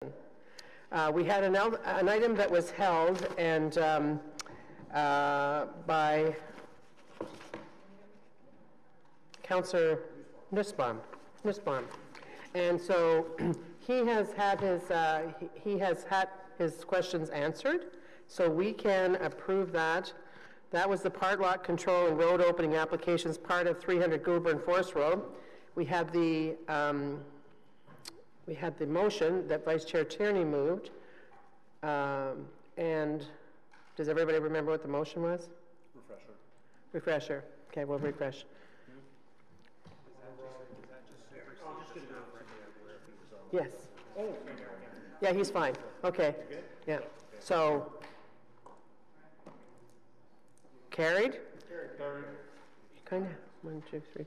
We had an item that was held and by Councillor Nussbaum. And so he has had his questions answered, so we can approve that. That was the part lot control and road opening applications, part of 300 Goulburn Forest Road. We had the motion that Vice Chair Tierney moved. And does everybody remember what the motion was? Refresher. Okay, we'll refresh. Yes. Yeah, he's fine. Okay. Yeah. So, carried? Kind of. 1, 2, 3.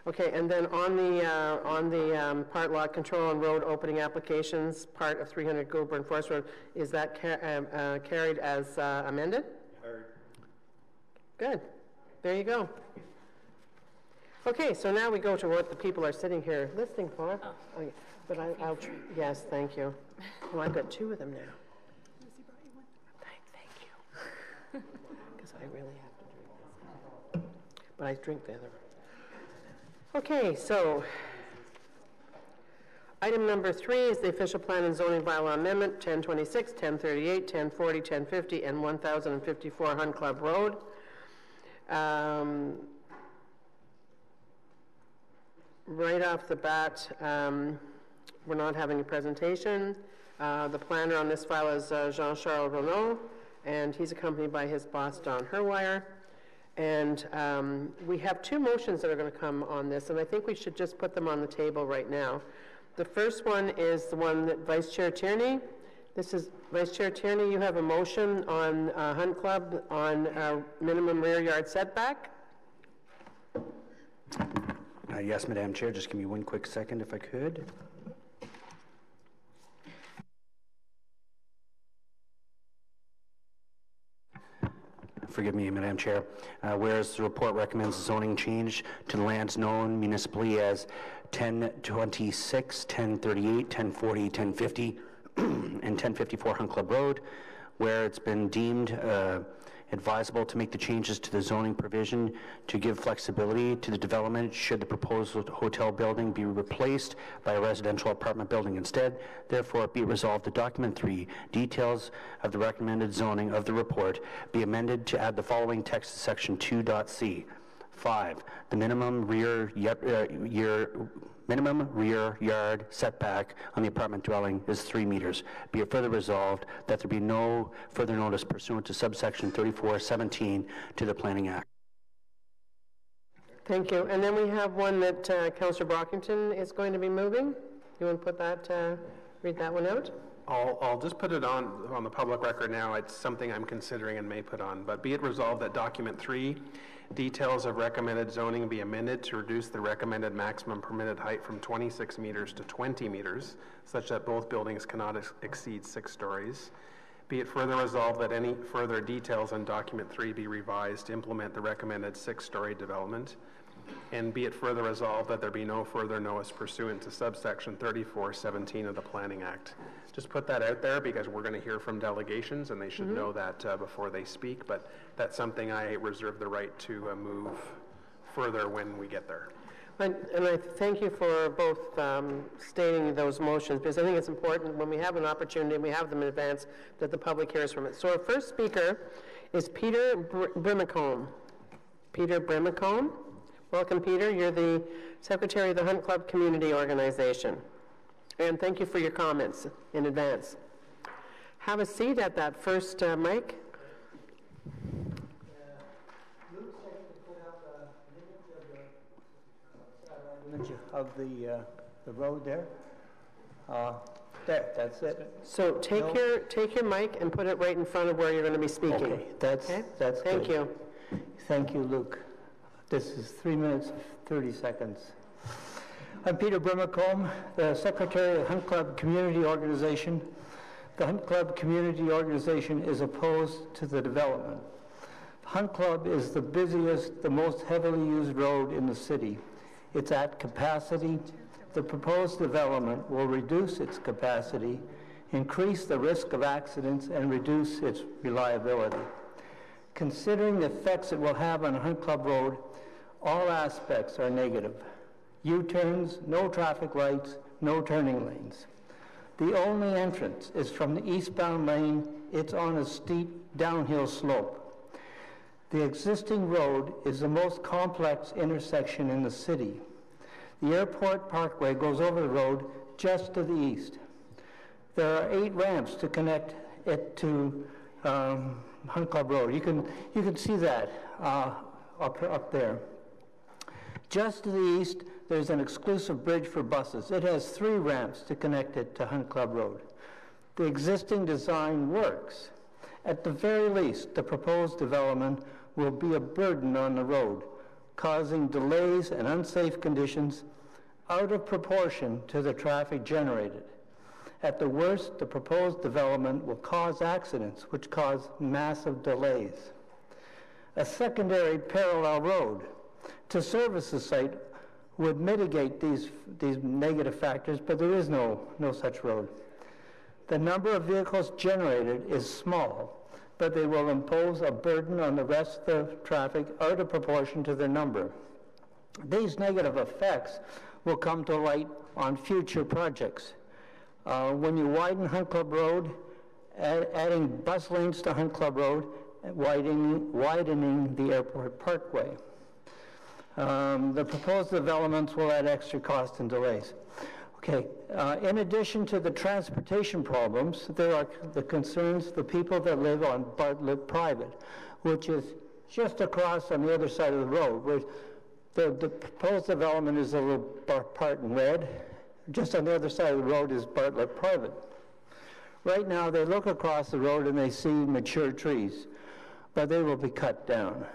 Okay, and then on the part lot control and road opening applications, part of 300 Goulburn Forest Road, is that carried as amended? Carried. Good. There you go. Okay, so now we go to what the people are sitting here listening for. Oh. Oh, yeah. But I'll yes, thank you. Well, I've got 2 of them now. Lucy brought you one. Thank you. Because I really have to drink this. But I drink the other one. Okay, so item number 3 is the official plan and zoning bylaw amendment, 1026, 1038, 1040, 1050, and 1054 Hunt Club Road. Right off the bat, we're not having a presentation. The planner on this file is Jean-Charles Renaud, and he's accompanied by his boss, Don Herwire. And we have 2 motions that are going to come on this, and I think we should just put them on the table right now. The first one is the one that Vice Chair Tierney. This is Vice Chair Tierney. You have a motion on Hunt Club on minimum rear yard setback. Yes, Madam Chair. Just give me one quick second, if I could. Forgive me, Madam Chair. Whereas the report recommends zoning change to the lands known municipally as 1026, 1038, 1040, 1050, and 1054 Hunt Club Road, where it's been deemed advisable to make the changes to the zoning provision to give flexibility to the development should the proposed hotel building be replaced by a residential apartment building instead. Therefore, be resolved that document 3, details of the recommended zoning of the report, be amended to add the following text to section 2.c. 5. The minimum rear yard setback on the apartment dwelling is 3 meters. Be it further resolved that there be no further notice pursuant to subsection 3417 to the Planning Act. Thank you. And then we have one that Councillor Brockington is going to be moving. You want to put that, read that one out? I'll just put it on the public record now. It's something I'm considering and may put on. But be it resolved that document 3, details of recommended zoning be amended to reduce the recommended maximum permitted height from 26 meters to 20 meters, such that both buildings cannot exceed 6 stories. Be it further resolved that any further details on document 3 be revised to implement the recommended 6-story development. And be it further resolved that there be no further notice pursuant to subsection 3417 of the Planning Act. Just put that out there because we're going to hear from delegations and they should know that before they speak, but that's something I reserve the right to move further when we get there. And I thank you for both stating those motions, because I think it's important when we have an opportunity and we have them in advance that the public hears from it. So our first speaker is Peter Brimacombe. Peter Brimacombe. Welcome, Peter. You're the Secretary of the Hunt Club Community Organization. And thank you for your comments in advance. Have a seat at that first mic. Luke said to put up an image of the road there. That's it. So take your mic and put it right in front of where you're going to be speaking. Okay, that's Thank you. Thank you, Luke. This is 3 minutes, 30 seconds. I'm Peter Brimacombe, the Secretary of the Hunt Club Community Organization. The Hunt Club Community Organization is opposed to the development. The Hunt Club is the busiest, the most heavily used road in the city. It's at capacity. The proposed development will reduce its capacity increase the risk of accidents, and reduce its reliability. Considering the effects it will have on Hunt Club Road, all aspects are negative. U-turns, no traffic lights, no turning lanes. The only entrance is from the eastbound lane. It's on a steep downhill slope. The existing road is the most complex intersection in the city. The Airport Parkway goes over the road just to the east. There are 8 ramps to connect it to Hunt Club Road. You can see that up there. Just to the east, there's an exclusive bridge for buses. It has 3 ramps to connect it to Hunt Club Road. The existing design works. At the very least, the proposed development will be a burden on the road, causing delays and unsafe conditions out of proportion to the traffic generated. At the worst, the proposed development will cause accidents, which cause massive delays. A secondary parallel road to service the site would mitigate these negative factors, but there is no such road. The number of vehicles generated is small, but they will impose a burden on the rest of the traffic out of proportion to their number. These negative effects will come to light on future projects. When you widen Hunt Club Road, adding bus lanes to Hunt Club Road, widening the Airport Parkway. The proposed developments will add extra costs and delays. Okay, in addition to the transportation problems, there are the concerns the people that live on Bartlett Private, which is just across on the other side of the road, where the proposed development is a little part in red. Just on the other side of the road is Bartlett Private. Right now, they look across the road and they see mature trees, but they will be cut down.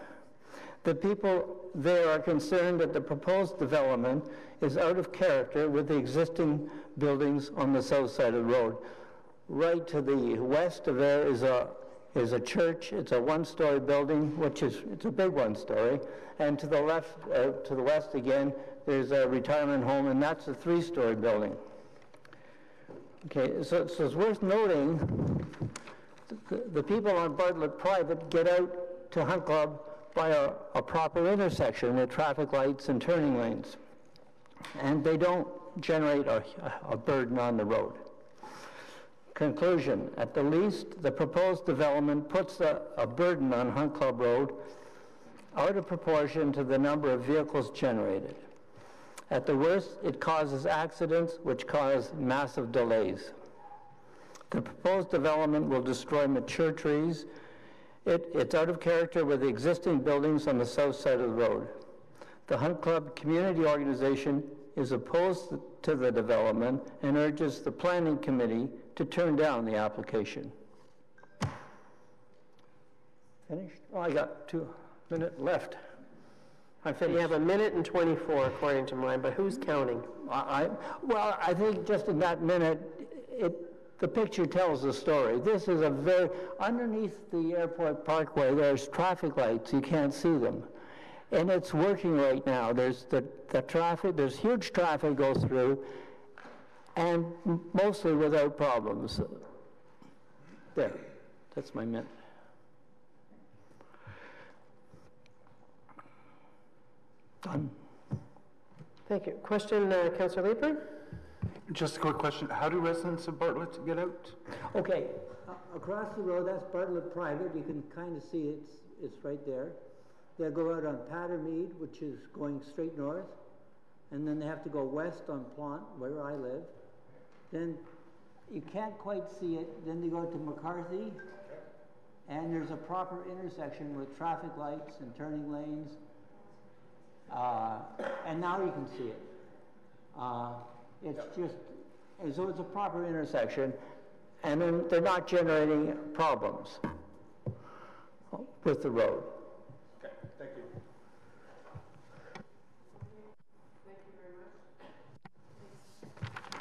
The people there are concerned that the proposed development is out of character with the existing buildings on the south side of the road. Right to the west of there is a church. It's a 1-story building, it's a big 1-story. And to the left, to the west again, there's a retirement home, and that's a 3-story building. Okay, so it's worth noting the people on Bartlett Private get out to Hunt Club by a proper intersection with traffic lights and turning lanes. And they don't generate a burden on the road. Conclusion, at the least, the proposed development puts a burden on Hunt Club Road out of proportion to the number of vehicles generated. At the worst, it causes accidents which cause massive delays. The proposed development will destroy mature trees. It's out of character with the existing buildings on the south side of the road. The Hunt Club Community Organization is opposed to the development and urges the Planning Committee to turn down the application. Finished? Oh, I got 2 minutes left. I'm finished. You have 1 minute and 24 according to mine, but who's counting? Well, I think just in that minute, the picture tells the story. This is underneath the Airport Parkway, there's traffic lights, you can't see them. And it's working right now. There's the traffic, there's huge traffic goes through, and mostly without problems. There, that's my minute. Done. Thank you. Question, Councillor Leeper? Just a quick question. How do residents of Bartlett get out? Okay, across the road, that's Bartlett Private. You can kind of see it's right there. They'll go out on Pattermead, which is going straight north, and then they have to go west on Plant, where I live. Then you can't quite see it. Then they go to McCarthy, and there's a proper intersection with traffic lights and turning lanes. And now you can see it. So it's a proper intersection, and then they're not generating problems with the road. Okay, thank you.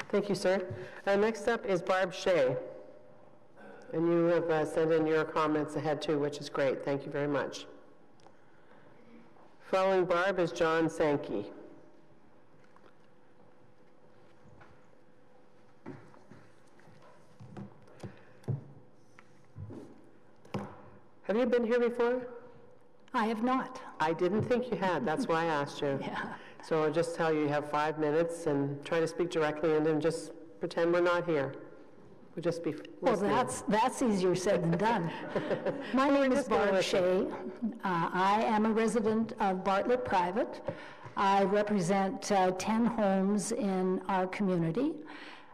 Thank you, sir. Next up is Barb Shea. And you have sent in your comments ahead too, which is great. Thank you very much. Following Barb is John Sankey. Have you been here before? I have not. I didn't think you had. That's why I asked you. Yeah. So I'll just tell you 5 minutes and try to speak directly and then just pretend we're not here. We'll just be listening. Well, that's easier said than done. My name is Barb Shea. I am a resident of Bartlett Private. I represent 10 homes in our community.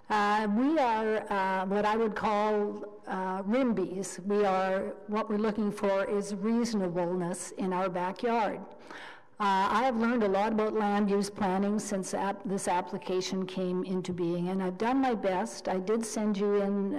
We are what I would call RIMBYs. What we're looking for is reasonableness in our backyard. I have learned a lot about land use planning since this application came into being, and I've done my best. I did send you in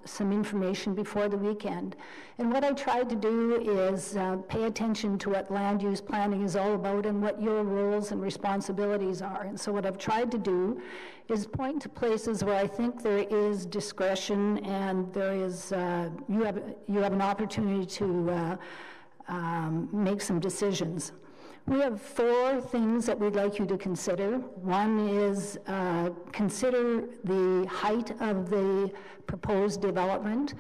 some information before the weekend, and what I tried to do is pay attention to what land use planning is all about and what your roles and responsibilities are. And so what I've tried to do is point to places where I think there is discretion and there is you have an opportunity to make some decisions. We have 4 things that we'd like you to consider. One is consider the height of the proposed development.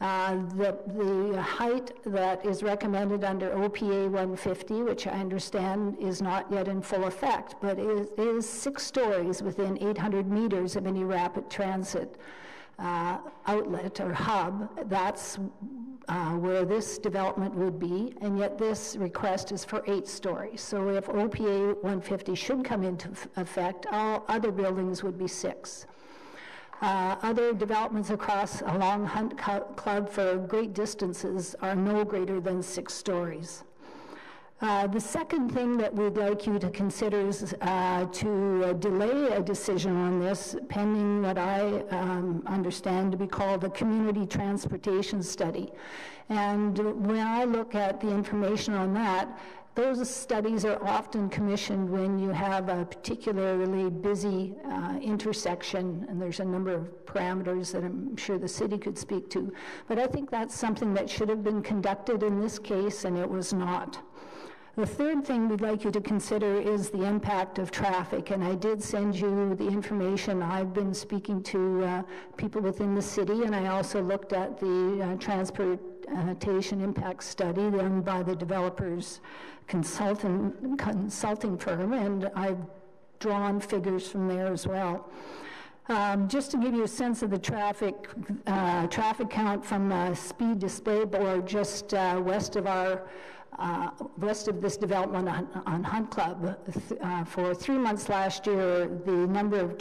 The height that is recommended under OPA 150, which I understand is not yet in full effect, but is 6 stories within 800 meters of any rapid transit outlet or hub. That's where this development would be, and yet this request is for 8 stories. So if OPA 150 should come into effect, all other buildings would be 6. Other developments along Hunt Club for great distances are no greater than 6 stories. The second thing that we'd like you to consider is to delay a decision on this pending what I understand to be called a community transportation study. And when I look at the information on that, those studies are often commissioned when you have a particularly busy intersection, and there's a number of parameters that I'm sure the city could speak to. But I think that's something that should have been conducted in this case, and it was not. The third thing we'd like you to consider is the impact of traffic, and I did send you the information. I've been speaking to people within the city, and I also looked at the transportation impact study done by the developer's consulting firm, and I've drawn figures from there as well. Just to give you a sense of the traffic count from the speed display board just west of this development on Hunt Club, for 3 months last year, the number of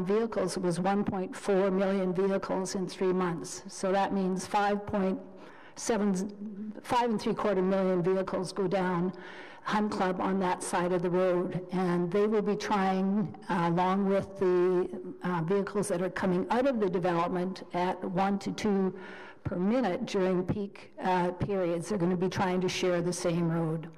vehicles was 1.4 million vehicles in 3 months. So that means 5.75 million vehicles go down Hunt Club on that side of the road, and they will be trying, along with the vehicles that are coming out of the development at 1 to 2 per minute during peak periods. They're going to be trying to share the same road.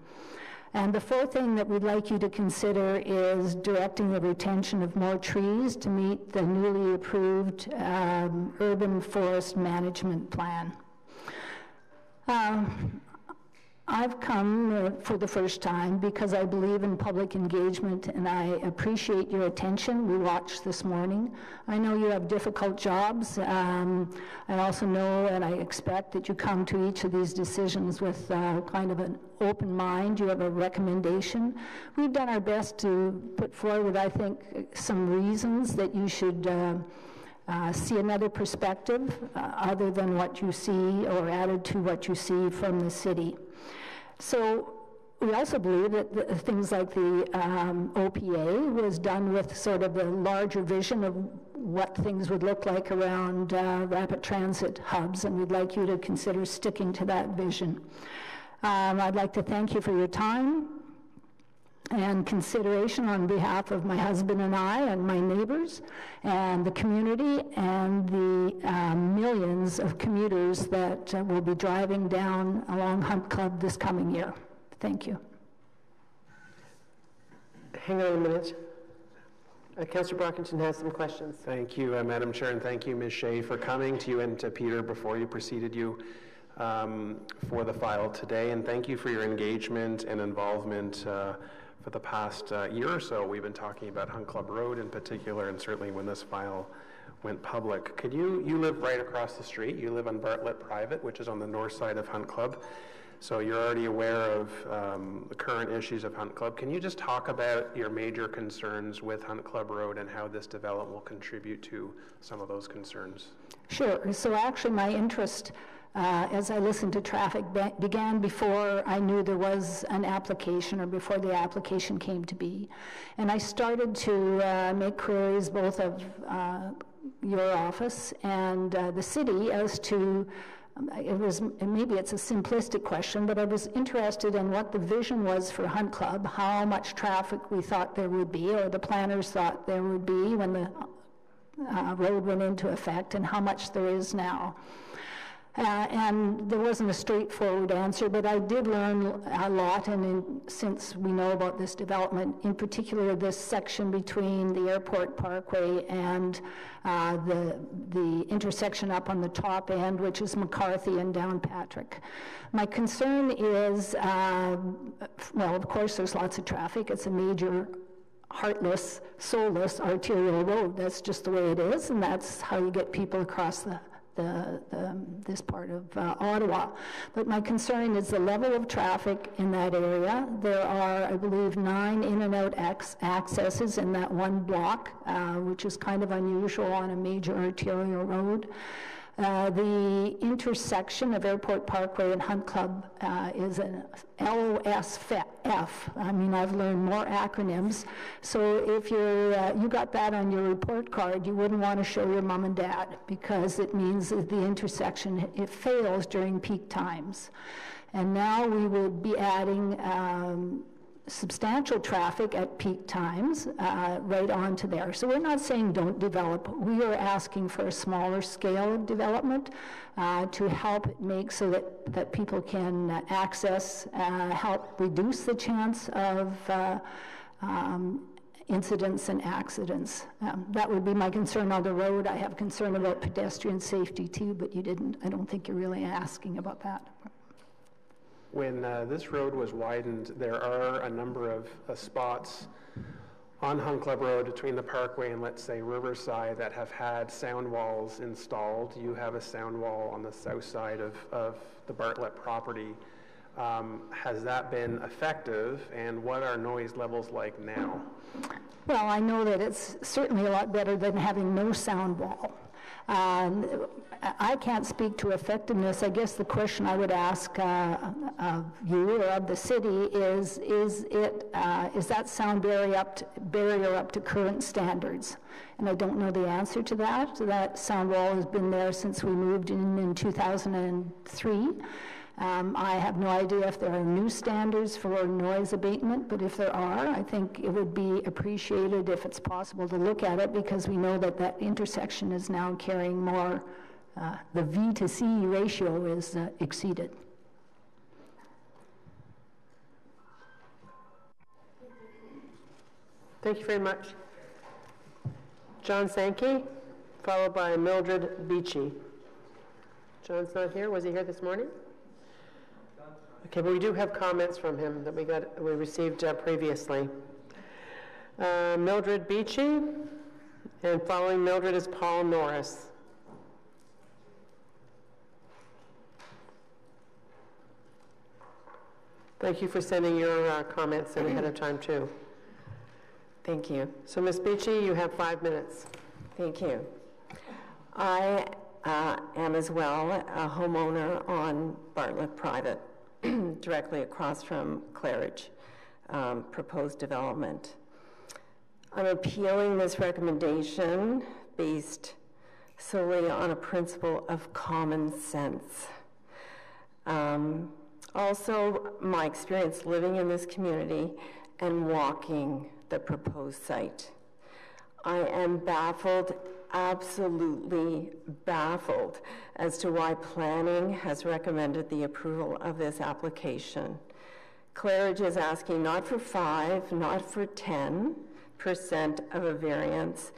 And the fourth thing that we'd like you to consider is directing the retention of more trees to meet the newly approved urban forest management plan. I've come for the first time because I believe in public engagement, and I appreciate your attention. We watched this morning. I know you have difficult jobs. I also know and I expect that you come to each of these decisions with kind of an open mind. You have a recommendation. We've done our best to put forward, I think, some reasons that you should see another perspective other than what you see or added to what you see from the city. So we also believe that things like the OPA was done with sort of a larger vision of what things would look like around rapid transit hubs, and we'd like you to consider sticking to that vision. I'd like to thank you for your time and consideration on behalf of my husband and I and my neighbors and the community and the millions of commuters that will be driving down along Hunt Club this coming year. Thank you. Hang on a minute. Councillor Brockington has some questions. Thank you, Madam Chair, and thank you, Ms. Shea, for coming, to you and to Peter before you preceded you for the file today, and thank you for your engagement and involvement for the past year or so. We've been talking about Hunt Club Road in particular, and certainly when this file went public. Could you live right across the street. You live on Bartlett Private, which is on the north side of Hunt Club. So you're already aware of the current issues of Hunt Club. Can you just talk about your major concerns with Hunt Club Road and how this development will contribute to some of those concerns? Sure. So actually my interest as I listened to traffic began before I knew there was an application or before the application came to be. And I started to make queries both of your office and the city as to maybe it's a simplistic question, but I was interested in what the vision was for Hunt Club, how much traffic we thought there would be, or the planners thought there would be when the road went into effect, and how much there is now. And there wasn't a straightforward answer, but I did learn a lot, and since we know about this development, in particular this section between the Airport Parkway and the intersection up on the top end, which is McCarthy and Downpatrick. My concern is, well, of course there's lots of traffic. It's a major heartless, soulless arterial road. That's just the way it is, and that's how you get people across this part of Ottawa. But my concern is the level of traffic in that area. There are, I believe, 9 in and out accesses in that one block, which is kind of unusual on a major arterial road. The intersection of Airport Parkway and Hunt Club is an LOSF. I mean, I've learned more acronyms. So if you got that on your report card, you wouldn't want to show your mom and dad, because it means that the intersection, it fails during peak times. And now we would be adding substantial traffic at peak times right onto there. So we're not saying don't develop. We are asking for a smaller scale of development to help make so that people can access, help reduce the chance of incidents and accidents. That would be my concern on the road. I have concern about pedestrian safety too, but I don't think you're really asking about that. When this road was widened, there are a number of spots on Hunt Club Road between the Parkway and, let's say, Riverside that have had sound walls installed. You have a sound wall on the south side of the Bartlett property. Has that been effective, and what are noise levels like now? Well, I know that it's certainly a lot better than having no sound wall. I can't speak to effectiveness. I guess the question I would ask of you or of the city is that sound barrier up to current standards? And I don't know the answer to that. So that sound wall has been there since we moved in 2003. I have no idea if there are new standards for noise abatement, but if there are, I think it would be appreciated if it's possible to look at it, because we know that intersection is now carrying more, the V to C ratio is exceeded. Thank you very much. John Sankey, followed by Mildred Beachy. John's not here. Was he here this morning? Okay, but we do have comments from him that we received previously. Mildred Beachy, and following Mildred is Paul Norris. Thank you for sending your comments in ahead of time too. Thank you. So Ms. Beachy, you have 5 minutes. Thank you. I am as well a homeowner on Bartlett Private, directly across from Claridge proposed development. I'm appealing this recommendation based solely on a principle of common sense. Also, my experience living in this community and walking the proposed site. I am baffled, absolutely baffled, as to why planning has recommended the approval of this application. Claridge is asking not for 5, not for 10% of a variance,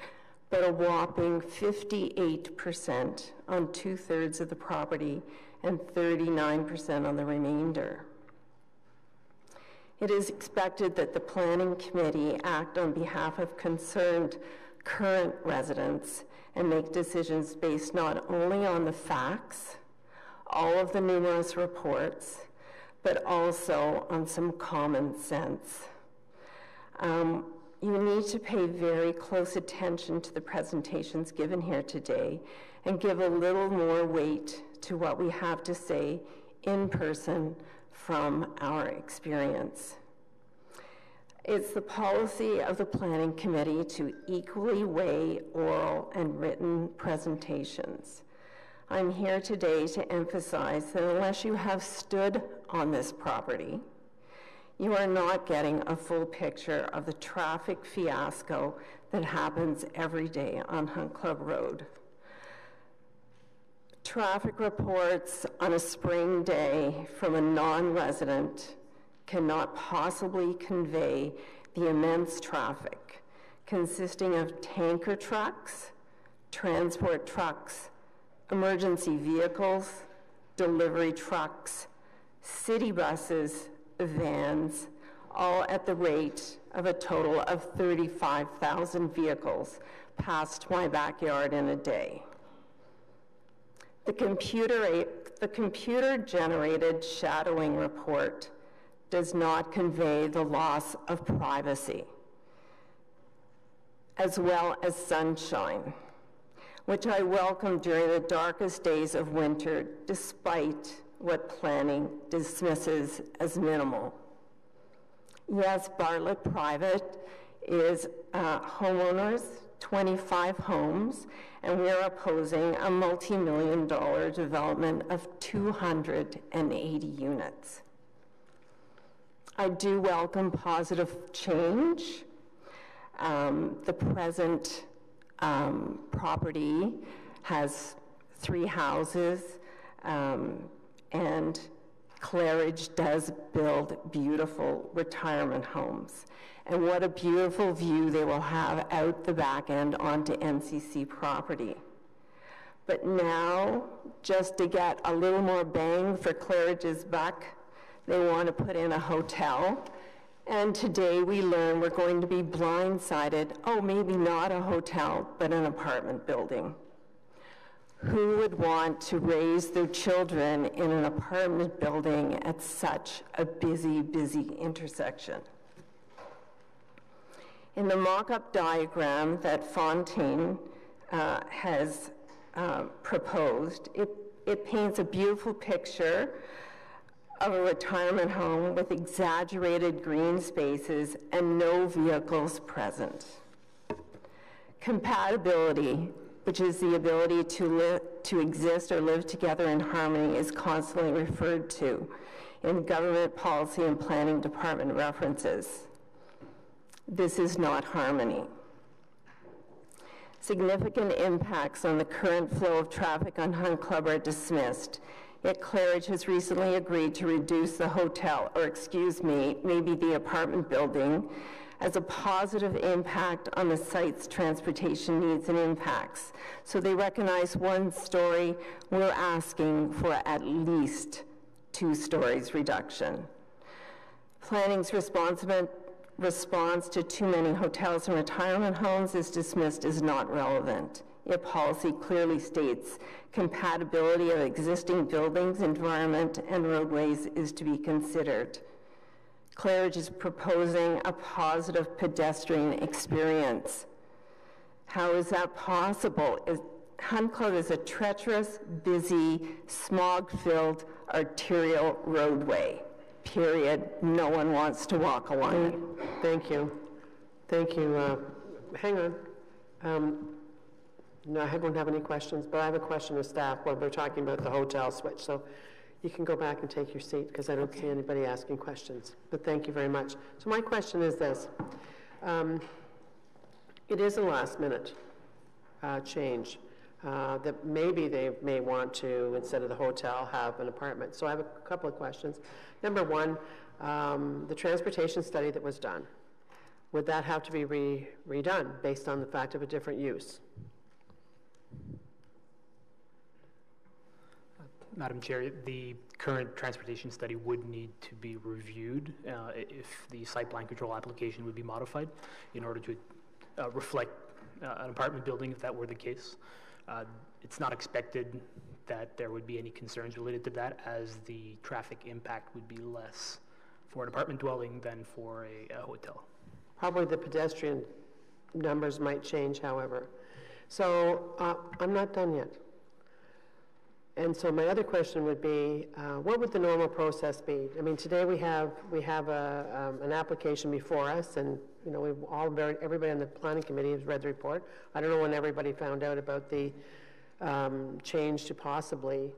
but a whopping 58% on 2/3 of the property and 39% on the remainder. It is expected that the Planning Committee act on behalf of concerned current residents and make decisions based not only on the facts, all of the numerous reports, but also on some common sense. You need to pay very close attention to the presentations given here today and give a little more weight to what we have to say in person from our experience. It's the policy of the Planning Committee to equally weigh oral and written presentations. I'm here today to emphasize that unless you have stood on this property, you are not getting a full picture of the traffic fiasco that happens every day on Hunt Club Road. Traffic reports on a spring day from a non-resident cannot possibly convey the immense traffic consisting of tanker trucks, transport trucks, emergency vehicles, delivery trucks, city buses, vans, all at the rate of a total of 35,000 vehicles past my backyard in a day. The computer-generated shadowing report does not convey the loss of privacy, as well as sunshine, which I welcome during the darkest days of winter, despite what planning dismisses as minimal. Yes, Bartlett Private is homeowners, 25 homes, and we are opposing a multi-million-dollar development of 280 units. I do welcome positive change. The present property has 3 houses, and Claridge does build beautiful retirement homes. And what a beautiful view they will have out the back end onto NCC property. But now, just to get a little more bang for Claridge's buck, they want to put in a hotel. And today we learn we're going to be blindsided, oh, maybe not a hotel, but an apartment building. Who would want to raise their children in an apartment building at such a busy, busy intersection? In the mock-up diagram that Fontaine has proposed, it paints a beautiful picture of a retirement home with exaggerated green spaces and no vehicles present. Compatibility, which is the ability to exist or live together in harmony, is constantly referred to in government policy and planning department references. This is not harmony. Significant impacts on the current flow of traffic on Hunt Club are dismissed, yet Claridge has recently agreed to reduce the hotel, or excuse me, maybe the apartment building, as a positive impact on the site's transportation needs and impacts. So they recognize 1 story, we're asking for at least 2 stories reduction. Planning's response to too many hotels and retirement homes is dismissed as not relevant. Yet policy clearly states compatibility of existing buildings, environment, and roadways is to be considered. Claridge is proposing a positive pedestrian experience. How is that possible? Hunt Club is a treacherous, busy, smog-filled arterial roadway. Period. No one wants to walk along it. Thank you. Thank you. Hang on. No, I don't have any questions, but I have a question of staff while we're talking about the hotel switch. So you can go back and take your seat because I don't see anybody asking questions. But thank you very much. So my question is this. It is a last minute change that maybe they may want to, instead of the hotel, have an apartment. So I have a couple of questions. Number 1, the transportation study that was done, would that have to be redone based on the fact of a different use? Madam Chair, the current transportation study would need to be reviewed if the site plan control application would be modified in order to reflect an apartment building if that were the case. It's not expected that there would be any concerns related to that, as the traffic impact would be less for an apartment dwelling than for a hotel. Probably the pedestrian numbers might change, however. So I'm not done yet. And so my other question would be, what would the normal process be? I mean, today we have an application before us, and you know everybody on the planning committee has read the report. I don't know when everybody found out about the change to possibly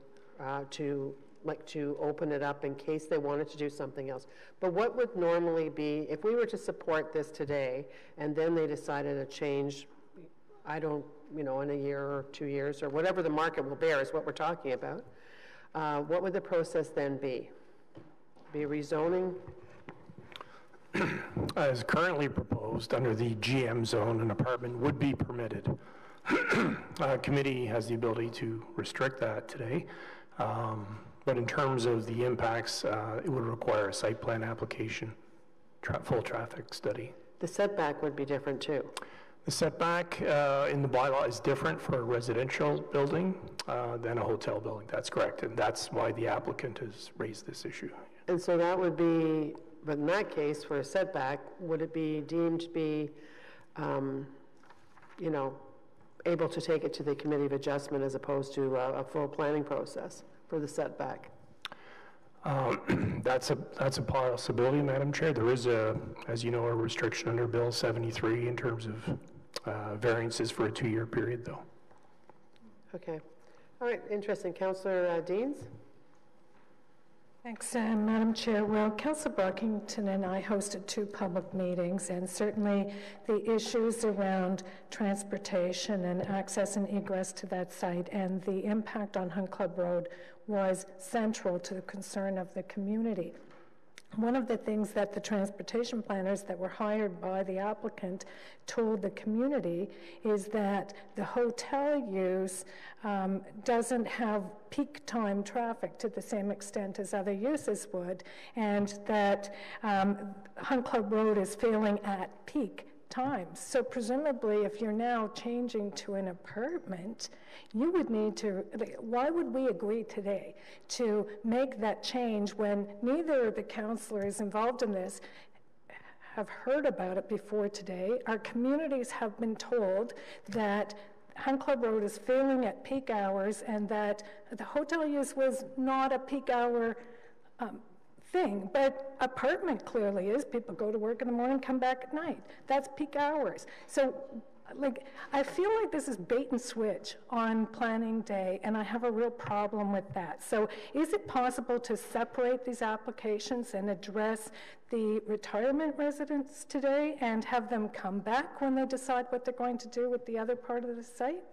to open it up in case they wanted to do something else. But what would normally be if we were to support this today, and then they decided to change? In a year or 2 years, or whatever the market will bear is what we're talking about. What would the process then be? Be rezoning? As currently proposed, under the GM zone, an apartment would be permitted. Committee has the ability to restrict that today, but in terms of the impacts, it would require a site plan application, full traffic study. The setback would be different too. The setback in the bylaw is different for a residential building than a hotel building. That's correct, and that's why the applicant has raised this issue. And so that would be, but in that case, for a setback, would it be deemed to be, able to take it to the Committee of Adjustment as opposed to a full planning process for the setback? That's a possibility, Madam Chair. There is as you know, a restriction under Bill 73 in terms of variances for a 2-year period, though. Okay. All right, interesting. Councillor Deans? Thanks, Madam Chair. Well, Councillor Brockington and I hosted 2 public meetings, and certainly the issues around transportation and access and egress to that site and the impact on Hunt Club Road was central to the concern of the community. One of the things that the transportation planners that were hired by the applicant told the community is that the hotel use doesn't have peak time traffic to the same extent as other uses would, and that Hunt Club Road is failing at peak times. So presumably, if you're now changing to an apartment, you would need to, why would we agree today to make that change when neither of the councillors involved in this have heard about it before today? Our communities have been told that Hunt Club Road is failing at peak hours and that the hotel use was not a peak hour thing, but apartment clearly is. People go to work in the morning, come back at night. That's peak hours. So, I feel like this is bait and switch on planning day, and I have a real problem with that. So, is it possible to separate these applications and address the retirement residents today and have them come back when they decide what they're going to do with the other part of the site?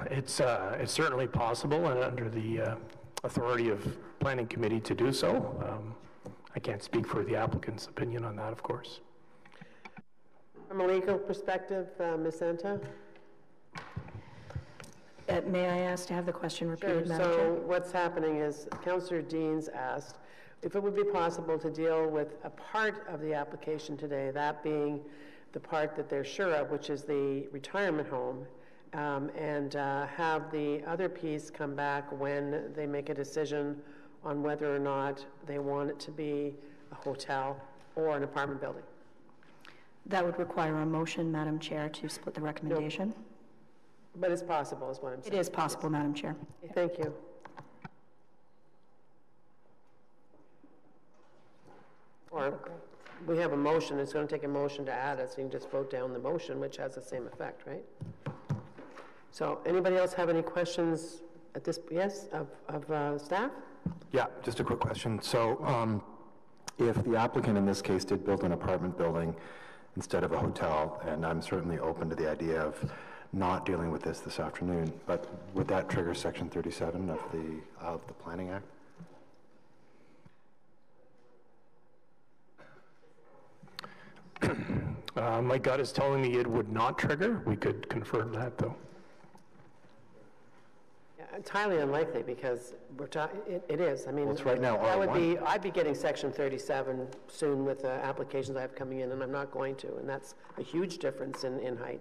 It's certainly possible, and under the authority of Planning Committee to do so. I can't speak for the applicant's opinion on that, of course. From a legal perspective, Ms. Santa? May I ask to have the question repeated, Madam Chair? So what's happening is Councillor Deans asked if it would be possible to deal with a part of the application today, that being the part that they're sure of, which is the retirement home, and have the other piece come back when they make a decision on whether or not they want it to be a hotel or an apartment building. That would require a motion, Madam Chair, to split the recommendation. Nope. But it's possible, is what I'm saying. It is possible, yes. Madam Chair. Thank you. Or we have a motion. It's going to take a motion to add it, so you can just vote down the motion, which has the same effect, right? So anybody else have any questions at this, yes, of staff? Yeah, just a quick question. So if the applicant in this case did build an apartment building instead of a hotel, and I'm certainly open to the idea of not dealing with this afternoon, but would that trigger Section 37 of the Planning Act? My gut is telling me it would not trigger. We could confirm that, though. Yeah, It's highly unlikely because it is. I mean, Well, it's right now that would R1. I'd be getting section 37 soon with the applications I have coming in, and I'm not going to, and that's a huge difference in height.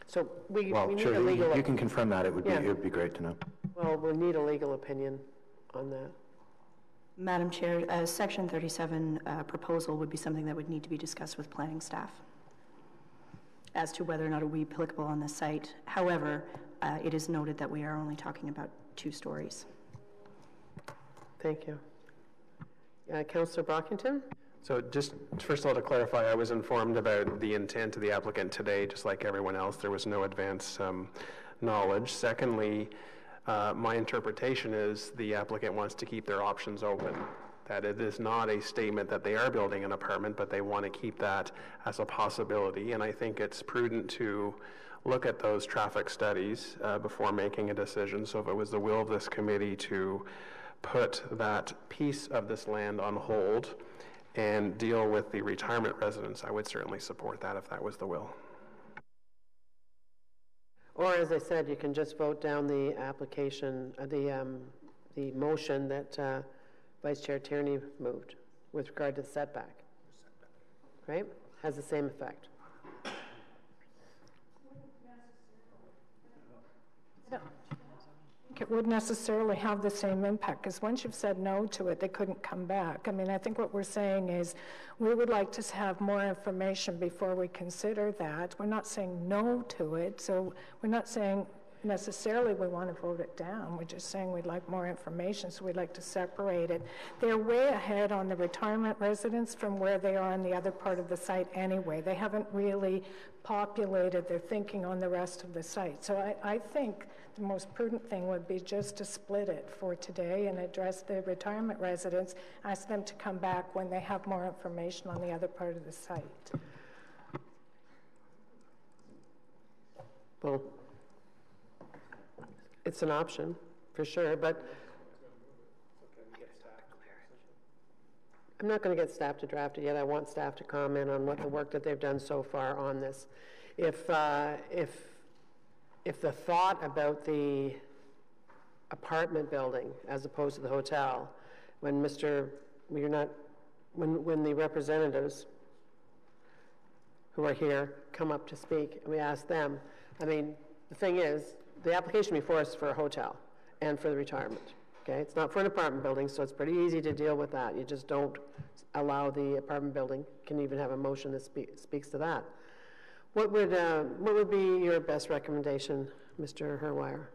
So we Well, need sure, a legal. you can confirm that. It would Yeah. be great to know. Well, we'll need a legal opinion on that. Madam Chair, Section 37 proposal would be something that would need to be discussed with planning staff as to whether or not it would be applicable on the site. However, it is noted that we are only talking about 2 stories. Thank you. Councillor Brockington? So just, first of all, to clarify, I was informed about the intent of the applicant today, just like everyone else. There was no advance knowledge. Secondly, my interpretation is the applicant wants to keep their options open, that it is not a statement that they are building an apartment, but they want to keep that as a possibility. And I think it's prudent to look at those traffic studies before making a decision. So if it was the will of this committee to put that piece of this land on hold and deal with the retirement residents, I would certainly support that if that was the will. Or, as I said, you can just vote down the application, the motion that Vice Chair Tierney moved with regard to the setback. Right? Has the same effect. It wouldn't necessarily have the same impact, because once you've said no to it, they couldn't come back. I mean, I think what we're saying is we would like to have more information before we consider that. We're not saying no to it, so we're not saying necessarily we want to vote it down. We're just saying we'd like more information, so we'd like to separate it. They're way ahead on the retirement residents from where they are on the other part of the site anyway. They haven't really populated their thinking on the rest of the site. So I think the most prudent thing would be just to split it for today and address the retirement residents, ask them to come back when they have more information on the other part of the site. Well, it's an option, for sure, but I'm not going to get staff to draft it yet. I want staff to comment on what the work that they've done so far on this. If the thought about the apartment building as opposed to the hotel, when the representatives who are here come up to speak and we ask them, I mean, the thing is, the application before us is for a hotel and for the retirement. Okay, it's not for an apartment building, so it's pretty easy to deal with that. You just don't allow the apartment building. You can even have a motion that speaks to that. What would be your best recommendation, Mr. Herwire?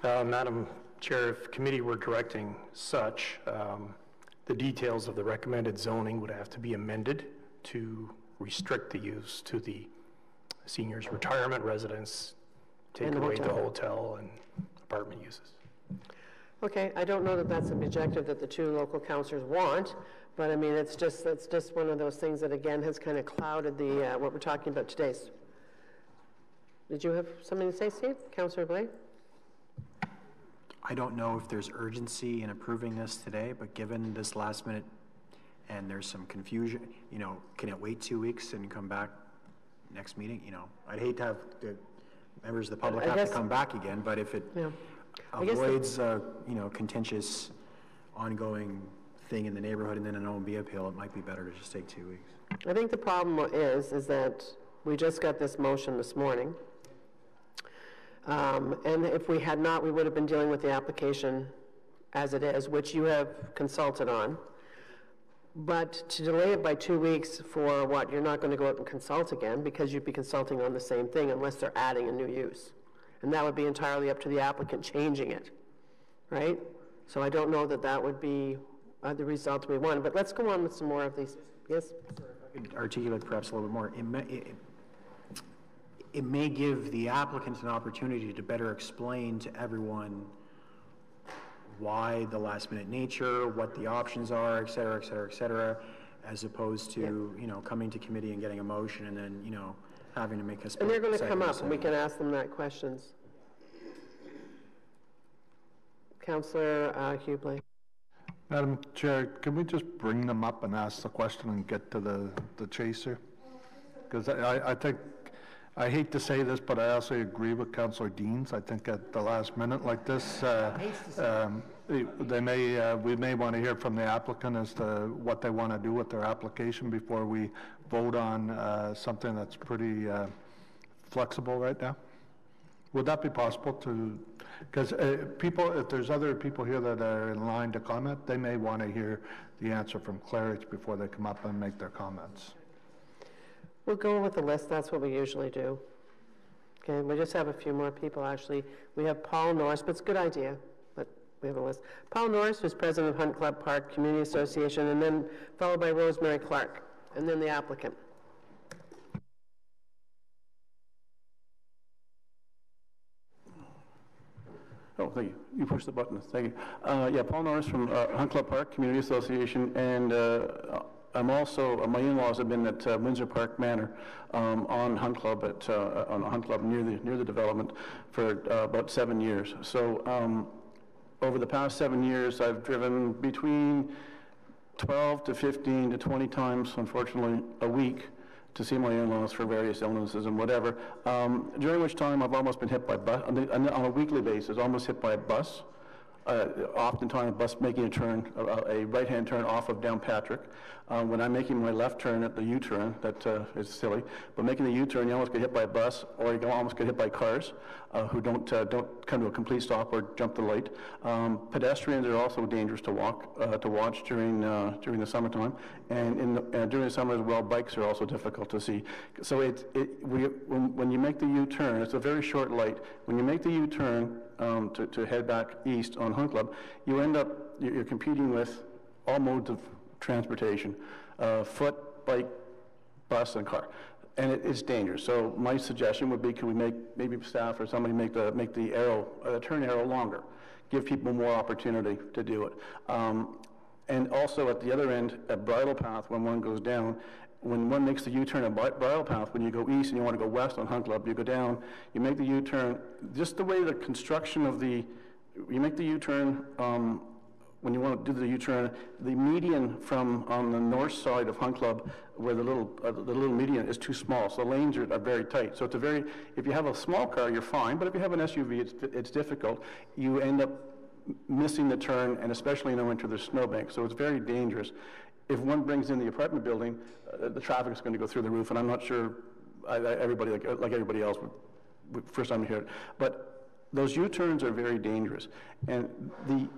Madam Chair, if committee were directing such, the details of the recommended zoning would have to be amended to restrict the use to the seniors' retirement residence, take away the hotel and apartment uses. Okay, I don't know that that's an objective that the 2 local councillors want, but I mean, it's just one of those things that again has kind of clouded the what we're talking about today. Did you have something to say, Steve? Councillor Blake? I don't know if there's urgency in approving this today, but given this last minute and there's some confusion, can it wait 2 weeks and come back next meeting? I'd hate to have the members of the public have to come back again, but if it avoids contentious ongoing thing in the neighborhood and then an OMB appeal, it might be better to just take 2 weeks. I think the problem is that we just got this motion this morning. And if we had not, we would have been dealing with the application as it is, which you have consulted on. But to delay it by 2 weeks for what? You're not going to go out and consult again because you'd be consulting on the same thing unless they're adding a new use. And that would be entirely up to the applicant changing it, right? So I don't know that that would be the result we want. But let's go on with some more of these. Yes? If I could articulate perhaps a little bit more. It may give the applicant an opportunity to better explain to everyone why the last minute nature, what the options are, et cetera, et cetera, et cetera, as opposed to, coming to committee and getting a motion and then, having to make a split. And they're going to come up and we can ask them that questions. Councillor Hubley. Madam Chair, can we just bring them up and ask the question and get to the chaser? Because I think I hate to say this, but I also agree with Councillor Deans. I think at the last minute like this, we may want to hear from the applicant as to what they want to do with their application before we vote on something that's pretty flexible right now. Would that be possible to, because if there's other people here that are in line to comment, they may want to hear the answer from Claridge before they come up and make their comments. We'll go with the list. That's what we usually do. Okay, we just have a few more people, actually. We have Paul Norris, but it's a good idea, but we have a list. Paul Norris, who's president of Hunt Club Park Community Association, and then followed by Rosemary Clark, and then the applicant. Oh, thank you. You push the button. Thank you. Yeah, Paul Norris from Hunt Club Park Community Association, and I'm also, my in-laws have been at Windsor Park Manor on Hunt Club on Hunt Club near the development for about 7 years. So over the past 7 years, I've driven between 12 to 15 to 20 times, unfortunately, a week to see my in-laws for various illnesses and whatever, during which time I've almost been hit by a bus, on a weekly basis, almost hit by a bus. Oftentimes a bus making a turn, a right-hand turn off of Downpatrick. When I'm making my left turn at the U-turn, that is silly, but making the U-turn, you almost get hit by a bus, or you almost get hit by cars who don't come to a complete stop or jump the light. Pedestrians are also dangerous to watch during the summertime, and during the summer as well, bikes are also difficult to see. So when you make the U-turn, it's a very short light. When you make the U-turn to head back east on Hunt Club, you're competing with all modes of transportation, foot, bike, bus, and car. And it's dangerous. So my suggestion would be, can we maybe staff or somebody make the arrow, turn arrow longer, give people more opportunity to do it. And also at the other end, at Bridle Path, when one goes down, when one makes the U-turn at Bridle Path, when you go east and you want to go west on Hunt Club, you go down, you make the U-turn, just the way the construction of you make the U-turn, when you want to do the U-turn, the median from on the north side of Hunt Club, where the little median is too small, so the lanes are very tight. So if you have a small car, you're fine, but if you have an SUV, it's difficult. You end up missing the turn, and especially in the winter, there's snowbanks, so it's very dangerous. If one brings in the apartment building, the traffic is going to go through the roof, and I'm not sure everybody, like everybody else, would first time to hear it. But those U-turns are very dangerous. And the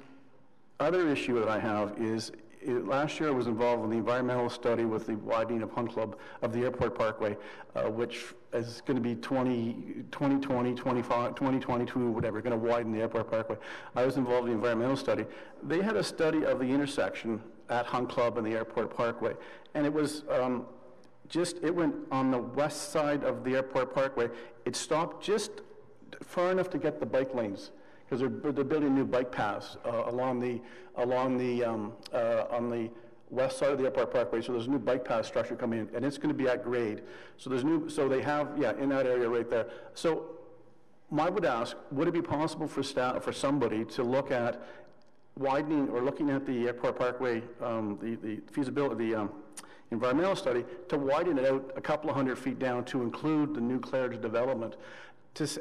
other issue that I have is, last year I was involved in the environmental study with the widening of Hunt Club of the Airport Parkway, which is going to be 2020, 25, 2022, whatever, going to widen the Airport Parkway. I was involved in the environmental study. They had a study of the intersection at Hunt Club and the Airport Parkway, and it was it went on the west side of the Airport Parkway. It stopped just far enough to get the bike lanes, because they're building new bike paths on the west side of the Airport Parkway. So there's a new bike path structure coming in, and it's going to be at grade. So they have in that area right there. So I would ask, would it be possible for somebody to look at widening or looking at the Airport Parkway, the feasibility, the environmental study, to widen it out a couple of 100 feet down to include the new Claridge development,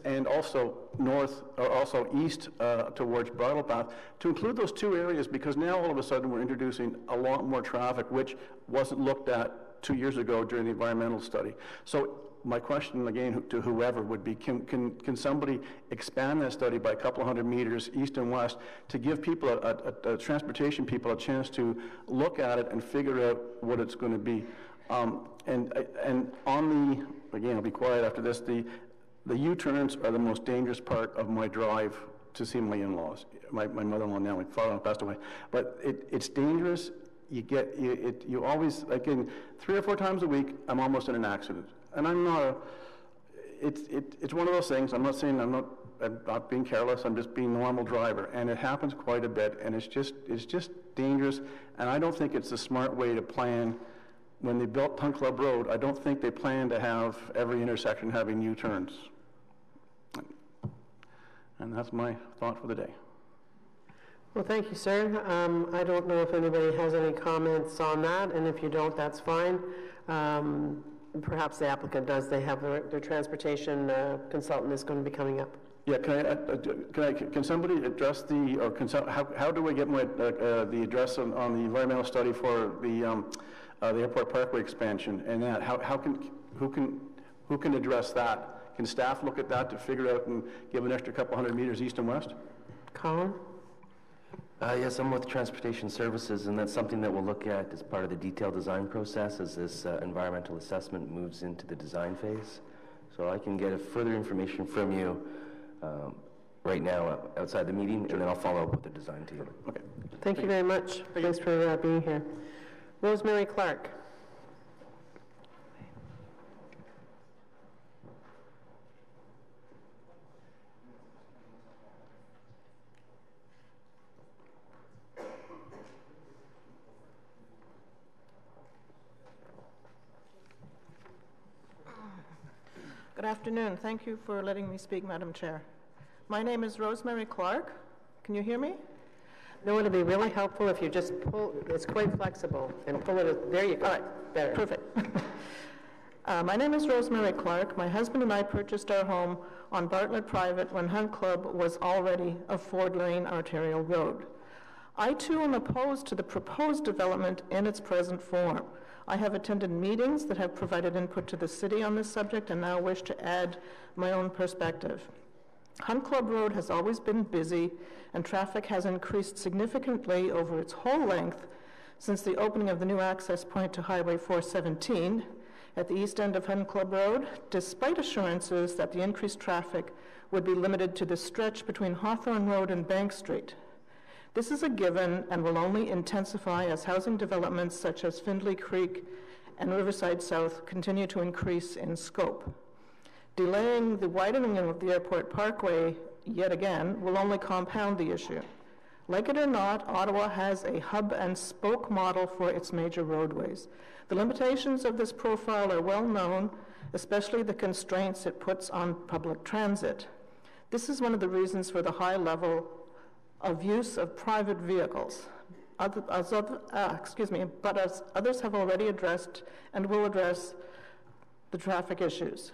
and also north, or also east towards Bridle Path, to include those two areas, because now all of a sudden we're introducing a lot more traffic, which wasn't looked at 2 years ago during the environmental study. So my question again to whoever would be, can somebody expand that study by a couple of 100 meters east and west to give people, transportation people, a chance to look at it and figure out what it's going to be. And on again, I'll be quiet after this, the U-turns are the most dangerous part of my drive to see my in-laws. My mother-in-law now, my father-in-law passed away. But it's dangerous. You always, like 3 or 4 times a week, I'm almost in an accident. And I'm not it's one of those things. I'm not saying I'm not being careless. I'm just being a normal driver. And it happens quite a bit. And it's just dangerous. And I don't think it's a smart way to plan. When they built Hunt Club Road, I don't think they planned to have every intersection having U-turns. And that's my thought for the day. Well, thank you, sir. I don't know if anybody has any comments on that, and if you don't, that's fine. perhaps the applicant does, they have their transportation consultant is going to be coming up. Yeah, can somebody address how do we get the address on the environmental study for the Airport Parkway expansion, and that, who can address that? Can staff look at that to figure out and give an extra couple hundred meters east and west? Colin? Yes, I'm with Transportation Services, and that's something that we'll look at as part of the detailed design process as this environmental assessment moves into the design phase. So I can get further information from you right now outside the meeting, and then I'll follow up with the design team. Okay. Thank you very much. Thanks for being here. Rosemary Clark. Good afternoon. Thank you for letting me speak, Madam Chair. My name is Rosemary Clark. Can you hear me? No, it'll be really helpful if you just pull, it's quite flexible, and pull it, there you go. All right, better. Perfect. My name is Rosemary Clark. My husband and I purchased our home on Bartlett Private when Hunt Club was already a 4-lane arterial road. I too am opposed to the proposed development in its present form. I have attended meetings that have provided input to the city on this subject and now wish to add my own perspective. Hunt Club Road has always been busy, and traffic has increased significantly over its whole length since the opening of the new access point to Highway 417 at the east end of Hunt Club Road, despite assurances that the increased traffic would be limited to the stretch between Hawthorne Road and Bank Street. This is a given and will only intensify as housing developments such as Findlay Creek and Riverside South continue to increase in scope. Delaying the widening of the Airport Parkway yet again will only compound the issue. Like it or not, Ottawa has a hub and spoke model for its major roadways. The limitations of this profile are well known, especially the constraints it puts on public transit. This is one of the reasons for the high level of use of private vehicles, but as others have already addressed and will address the traffic issues.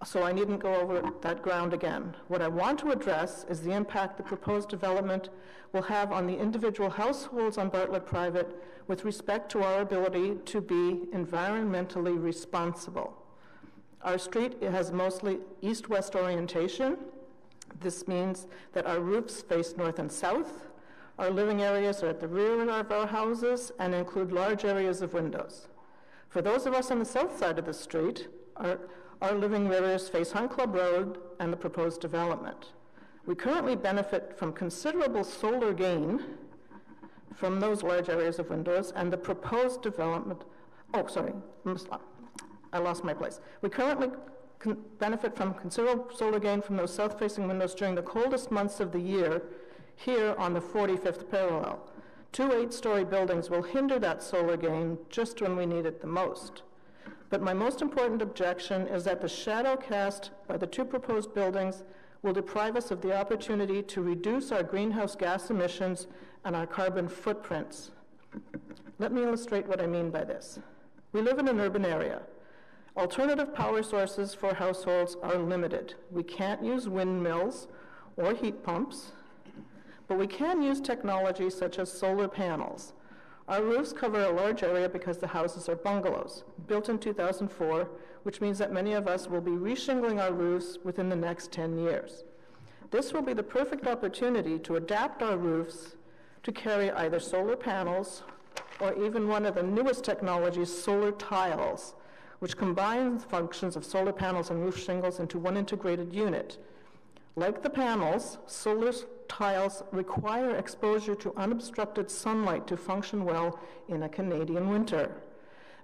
So I needn't go over that ground again. What I want to address is the impact the proposed development will have on the individual households on Bartlett Private with respect to our ability to be environmentally responsible. Our street has mostly east-west orientation. This means that our roofs face north and south. Our living areas are at the rear of our houses and include large areas of windows. For those of us on the south side of the street, our living areas face Hunt Club Road and the proposed development. We currently benefit from considerable solar gain from those large areas of windows and the proposed development. Oh, sorry, I lost my place. We currently benefit from considerable solar gain from those south-facing windows during the coldest months of the year here on the 45th parallel. 2 8-story buildings will hinder that solar gain just when we need it the most. But my most important objection is that the shadow cast by the 2 proposed buildings will deprive us of the opportunity to reduce our greenhouse gas emissions and our carbon footprints. Let me illustrate what I mean by this. We live in an urban area. Alternative power sources for households are limited. We can't use windmills or heat pumps, but we can use technology such as solar panels. Our roofs cover a large area because the houses are bungalows, built in 2004, which means that many of us will be reshingling our roofs within the next 10 years. This will be the perfect opportunity to adapt our roofs to carry either solar panels or even one of the newest technologies, solar tiles, which combines the functions of solar panels and roof shingles into one integrated unit. Like the panels, solar tiles require exposure to unobstructed sunlight to function well in a Canadian winter.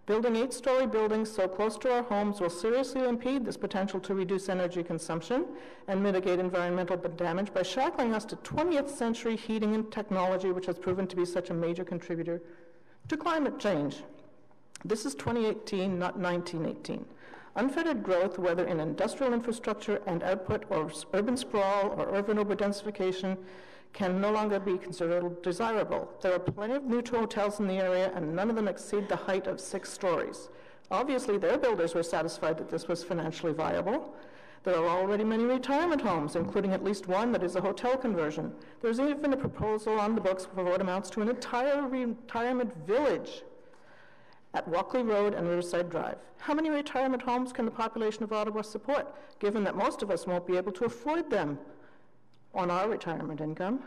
Building 8-story buildings so close to our homes will seriously impede this potential to reduce energy consumption and mitigate environmental damage by shackling us to 20th century heating and technology, which has proven to be such a major contributor to climate change. This is 2018, not 1918. Unfettered growth, whether in industrial infrastructure and output or urban sprawl or urban overdensification, can no longer be considered desirable. There are plenty of new hotels in the area, and none of them exceed the height of 6 stories. Obviously, their builders were satisfied that this was financially viable. There are already many retirement homes, including at least one that is a hotel conversion. There's even a proposal on the books for what amounts to an entire retirement village at Walkley Road and Riverside Drive. How many retirement homes can the population of Ottawa support, given that most of us won't be able to afford them on our retirement income?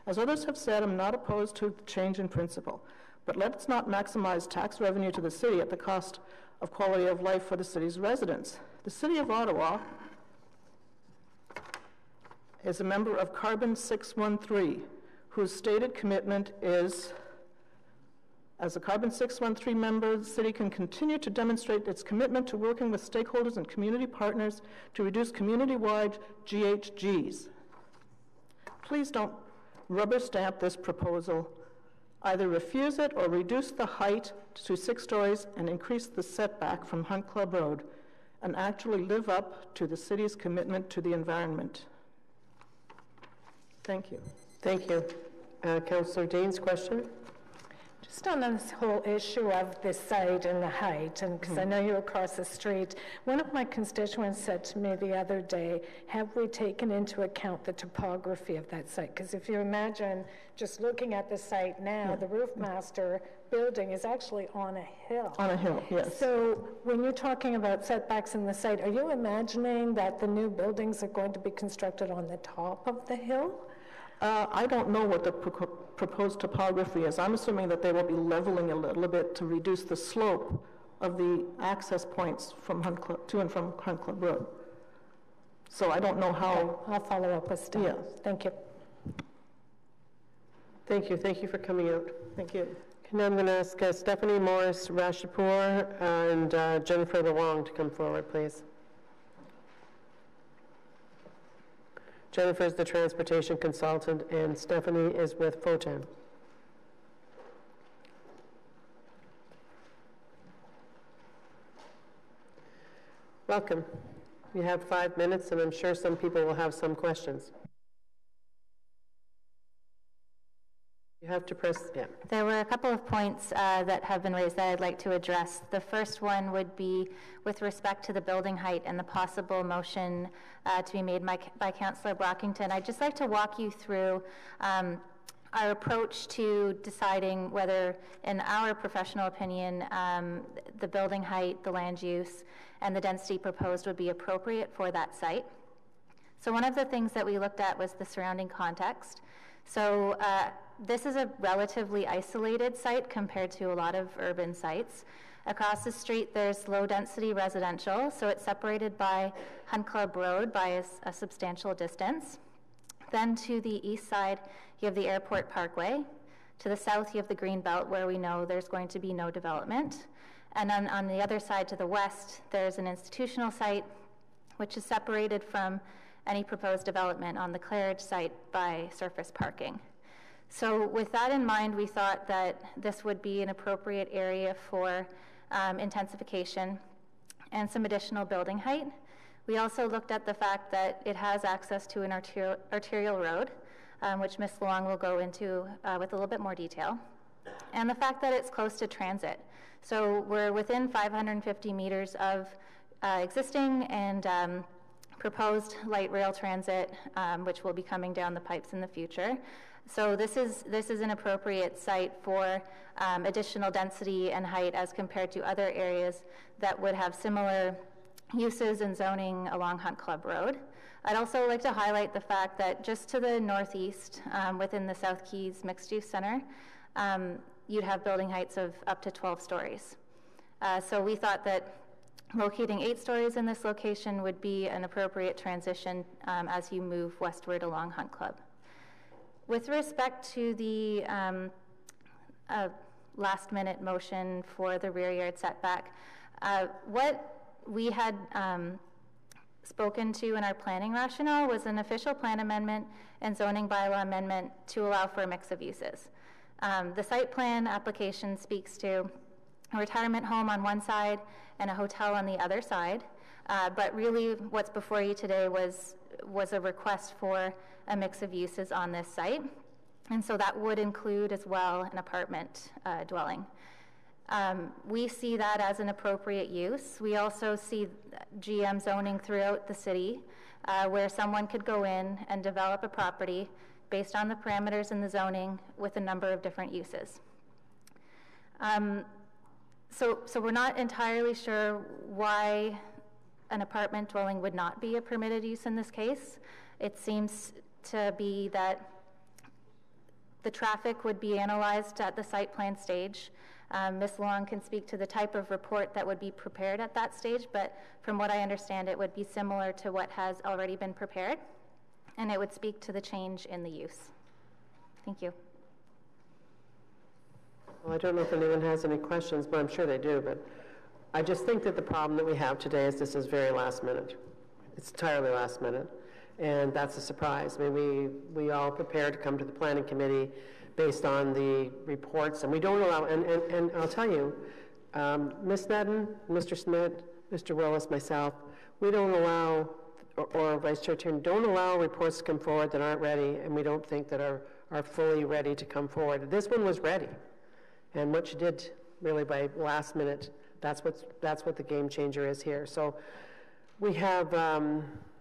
As others have said, I'm not opposed to change in principle, but let's not maximize tax revenue to the city at the cost of quality of life for the city's residents. The City of Ottawa is a member of Carbon 613, whose stated commitment is, as a Carbon 613 member, the city can continue to demonstrate its commitment to working with stakeholders and community partners to reduce community-wide GHGs. Please don't rubber stamp this proposal. Either refuse it or reduce the height to 6 stories and increase the setback from Hunt Club Road and actually live up to the city's commitment to the environment. Thank you. Thank you. Councillor Dean's question? Just on this whole issue of the site and the height, and because I know you're across the street, one of my constituents said to me the other day, have we taken into account the topography of that site? Because if you imagine just looking at the site now, the Roofmaster building is actually on a hill. On a hill, yes. So when you're talking about setbacks in the site, are you imagining that the new buildings are going to be constructed on the top of the hill? I don't know what the proposed topography is. I'm assuming that they will be leveling a little bit to reduce the slope of the access points from to and from Hunt Club Road. So I don't know how. Okay. I'll follow up with staff. Yes. Thank you. Thank you. Thank you for coming out. Thank you. Okay, now I'm going to ask Stephanie Morris Rashapur and Jennifer LeWong to come forward, please. Jennifer is the transportation consultant, and Stephanie is with FOTAN. Welcome. You have 5 minutes, and I'm sure some people will have some questions. You have to press, yeah. There were a couple of points that have been raised that I'd like to address. The first one would be with respect to the building height and the possible motion to be made by Councillor Brockington. I'd just like to walk you through our approach to deciding whether, in our professional opinion, the building height, the land use, and the density proposed would be appropriate for that site. So one of the things that we looked at was the surrounding context. So this is a relatively isolated site compared to a lot of urban sites. Across the street, there's low-density residential, so it's separated by Hunt Club Road by a substantial distance. Then to the east side, you have the Airport Parkway. To the south, you have the Green Belt, where we know there's going to be no development. And then on the other side to the west, there's an institutional site, which is separated from any proposed development on the Claridge site by surface parking. So with that in mind, we thought that this would be an appropriate area for intensification and some additional building height. We also looked at the fact that it has access to an arterial road, which Ms. Luong will go into with a little bit more detail, and the fact that it's close to transit. So we're within 550 meters of existing and proposed light rail transit, which will be coming down the pipes in the future. So this is an appropriate site for additional density and height as compared to other areas that would have similar uses and zoning along Hunt Club Road. I'd also like to highlight the fact that just to the northeast, within the South Keys Mixed Use Center, you'd have building heights of up to 12 stories. So we thought that locating 8 stories in this location would be an appropriate transition as you move westward along Hunt Club. With respect to the last-minute motion for the rear yard setback, what we had spoken to in our planning rationale was an official plan amendment and zoning bylaw amendment to allow for a mix of uses. The site plan application speaks to a retirement home on one side and a hotel on the other side, but really what's before you today was a request for a mix of uses on this site, and so that would include as well an apartment dwelling. We see that as an appropriate use. We also see GM zoning throughout the city where someone could go in and develop a property based on the parameters in the zoning with a number of different uses. So we're not entirely sure why an apartment dwelling would not be a permitted use in this case. It seems to be that the traffic would be analyzed at the site plan stage. Ms. Long can speak to the type of report that would be prepared at that stage, but from what I understand, it would be similar to what has already been prepared, and it would speak to the change in the use. Thank you. Well, I don't know if anyone has any questions, but I'm sure they do, but I just think that the problem that we have today is this is very last minute. It's entirely last minute, and that's a surprise. I mean, we all prepared to come to the planning committee based on the reports, and we don't allow, and I'll tell you, Ms. Nedden, Mr. Smith, Mr. Willis, myself, we don't allow, or Vice Chair Tierney, don't allow reports to come forward that aren't ready, and we don't think that are fully ready to come forward. This one was ready, and what you did really by last minute, that's what the game changer is here. So we have,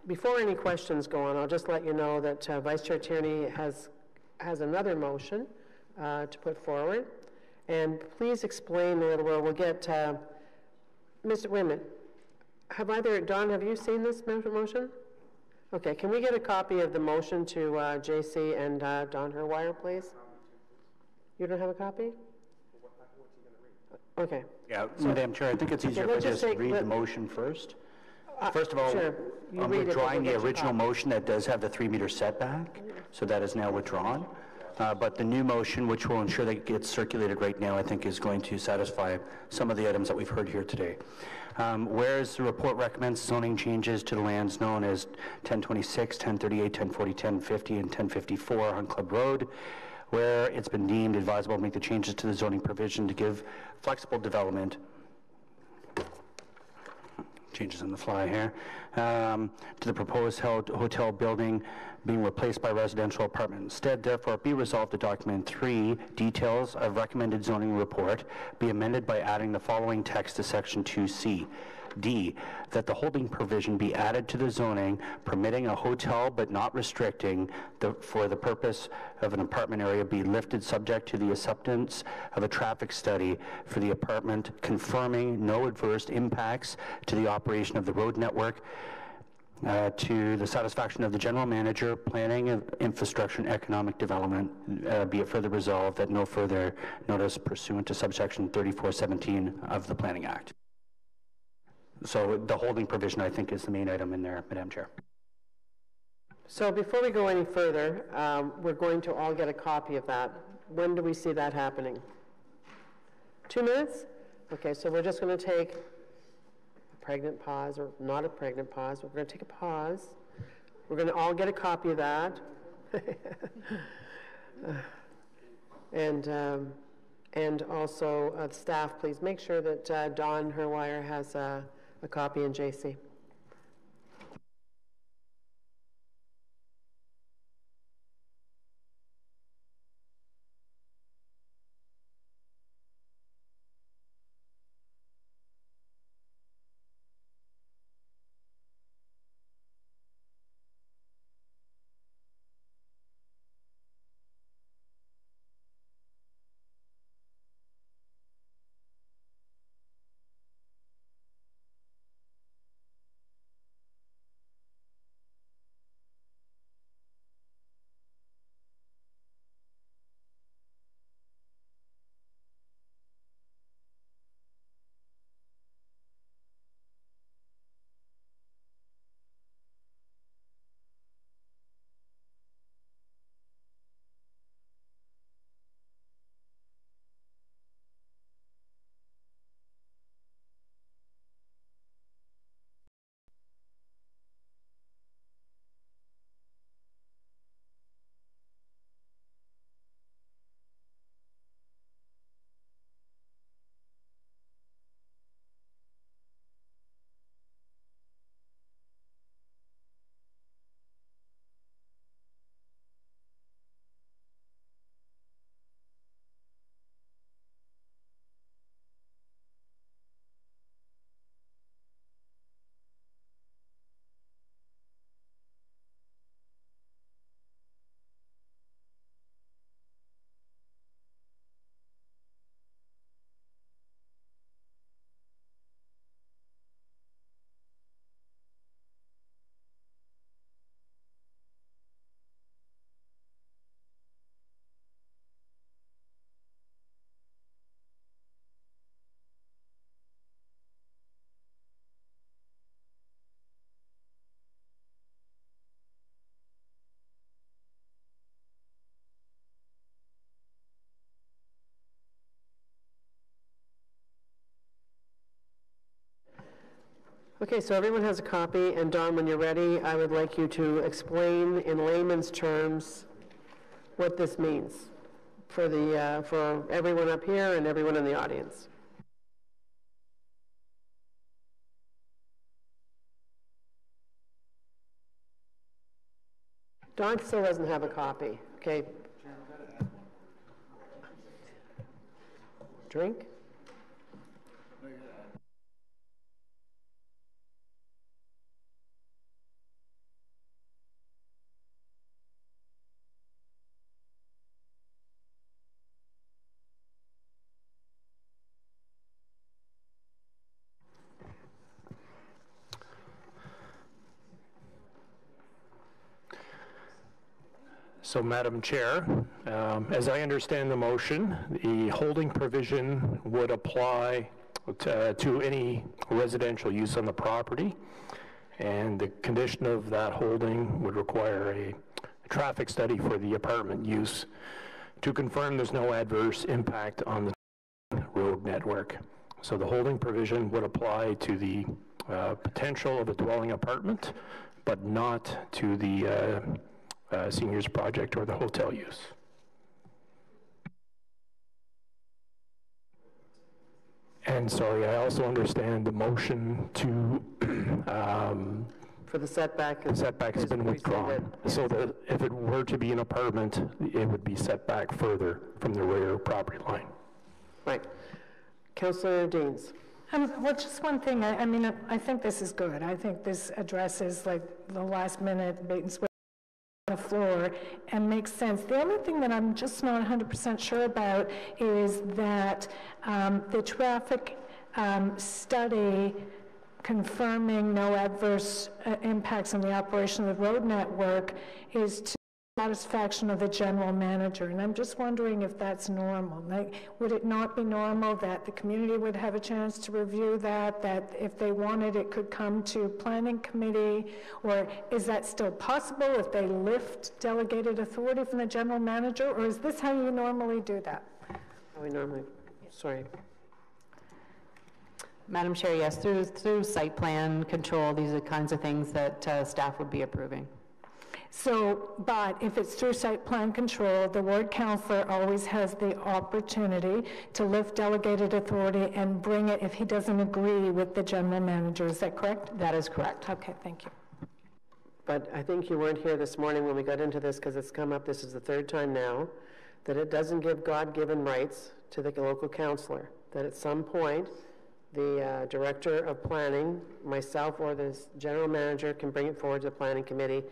before any questions go on, I'll just let you know that Vice Chair Tierney has another motion to put forward. And please explain a little bit. We'll get, Mr. Wayman, Don, have you seen this motion? Okay, can we get a copy of the motion to JC and Don Herwire, please? You don't have a copy? Okay. Yeah, Madam Chair, I think it's easier if I just read the motion first. First of all, sure. I'm withdrawing the original motion that does have the 3-meter setback, so that is now withdrawn. But the new motion, which will ensure that it gets circulated right now, I think is going to satisfy some of the items that we've heard here today. Whereas the report recommends zoning changes to the lands known as 1026, 1038, 1040, 1050, and 1054 on Club Road, where it's been deemed advisable to make the changes to the zoning provision to give flexible development, changes on the fly here, to the proposed hotel building being replaced by residential apartment. Instead, therefore, be resolved that document 3, details of recommended zoning report, be amended by adding the following text to section 2C. D, that the holding provision be added to the zoning permitting a hotel but not restricting for the purpose of an apartment area be lifted subject to the acceptance of a traffic study for the apartment confirming no adverse impacts to the operation of the road network to the satisfaction of the general manager, planning of infrastructure and economic development. Be it further resolved that no further notice pursuant to subsection 3417 of the Planning Act. So the holding provision, I think, is the main item in there, Madam Chair. So before we go any further, we're going to all get a copy of that. When do we see that happening? 2 minutes? Okay, so we're just going to take a pregnant pause, or not a pregnant pause. We're going to take a pause. We're going to all get a copy of that. And also, staff, please make sure that Don Herwire has a copy in JC. Okay, so everyone has a copy, and Don, when you're ready, I would like you to explain in layman's terms what this means for for everyone up here and everyone in the audience. Don still doesn't have a copy. Okay. Drink? So, Madam Chair, as I understand the motion, the holding provision would apply to any residential use on the property, and the condition of that holding would require a traffic study for the apartment use to confirm there's no adverse impact on the road network. So the holding provision would apply to the potential of a dwelling apartment, but not to the seniors project or the hotel use. And sorry, I also understand the motion to for the setback. The setback has been withdrawn. Yes. So that if it were to be an apartment, it would be set back further from the rear property line. Right. Councillor Deans. Well, just one thing. I mean, I think this is good. I think this addresses like the last minute bait and switch on the floor and makes sense. The only thing that I'm just not 100% sure about is that the traffic study confirming no adverse impacts on the operation of the road network is to satisfaction of the general manager, and I'm just wondering if that's normal. Like, would it not be normal that the community would have a chance to review that if they wanted it could come to planning committee, or is that still possible if they lift delegated authority from the general manager, or is this how you normally do that? How we normally, sorry. Madam Chair, yes, through site plan control, these are the kinds of things that staff would be approving. So, but if it's through site plan control, the ward councillor always has the opportunity to lift delegated authority and bring it if he doesn't agree with the general manager. Is that correct? That is correct. Okay, thank you. But I think you weren't here this morning when we got into this, because it's come up, this is the third time now, that it doesn't give God-given rights to the local councillor, that at some point the director of planning, myself, or the general manager can bring it forward to the planning committee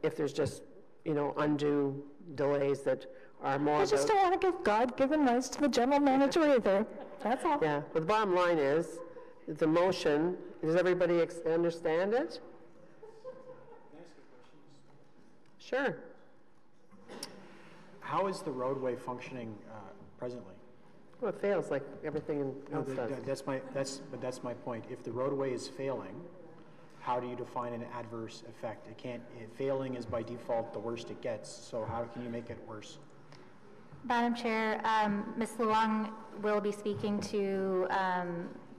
if there's just, undue delays that are more. I just don't want to give God-given rights to the general manager either. That's all. Yeah, but the bottom line is, the motion, does everybody understand it? Sure. How is the roadway functioning presently? Well, it fails like everything else does. That's my point. If the roadway is failing, how do you define an adverse effect? Failing is by default the worst it gets, so how can you make it worse? Madam Chair, Ms. Luong will be speaking to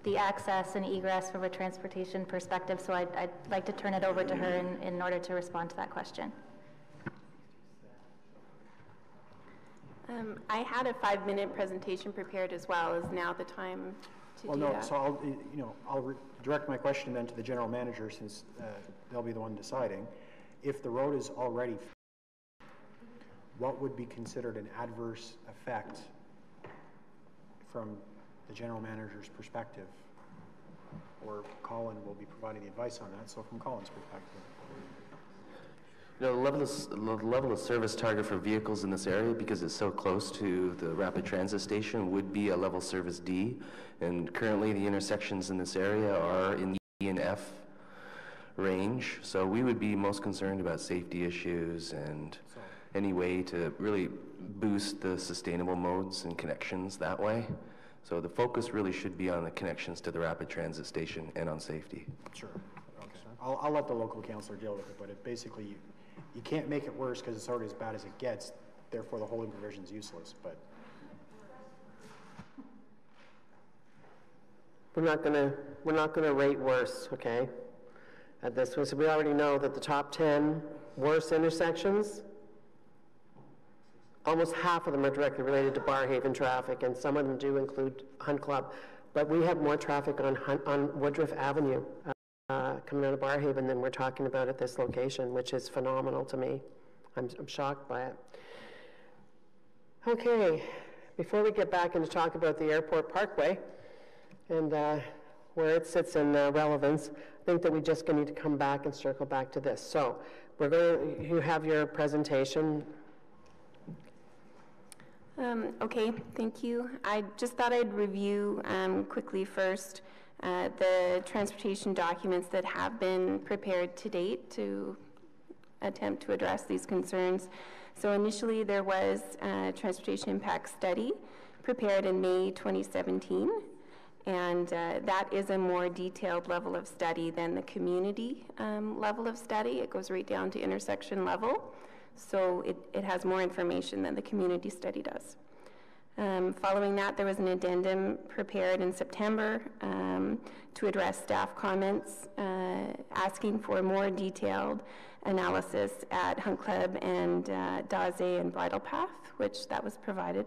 the access and egress from a transportation perspective, so I'd like to turn it over to her in order to respond to that question. I had a 5-minute presentation prepared as well. Is now the time to do that? So I'll direct my question then to the general manager, since they'll be the one deciding. If the road is already, what would be considered an adverse effect from the general manager's perspective? Or Colin will be providing the advice on that, so from Colin's perspective. The level of service target for vehicles in this area, because it's so close to the rapid transit station, would be a level service D. And currently the intersections in this area are in the E and F range. So we would be most concerned about safety issues and any way to really boost the sustainable modes and connections that way. So the focus really should be on the connections to the rapid transit station and on safety. Sure. Okay. I'll let the local councillor deal with it, but it basically, you can't make it worse because it's already as bad as it gets, therefore the holding provision is useless. But we're not gonna rate worse, okay? At this one, so we already know that the top 10 worst intersections, almost half of them are directly related to Barhaven traffic, and some of them do include Hunt Club. But we have more traffic on Woodruff Avenue coming out of Barhaven than we're talking about at this location, which is phenomenal to me. I'm shocked by it. Okay, before we get back into talk about the Airport Parkway and where it sits in relevance, I think that we just need to come back and circle back to this. So you have your presentation. Okay, thank you. I just thought I'd review quickly first the transportation documents that have been prepared to date to attempt to address these concerns. So initially there was a transportation impact study prepared in May 2017, and that is a more detailed level of study than the community level of study. It goes right down to intersection level. So it has more information than the community study does. Following that, there was an addendum prepared in September to address staff comments, asking for more detailed analysis at Hunt Club and Daze and Bridle Path, which that was provided.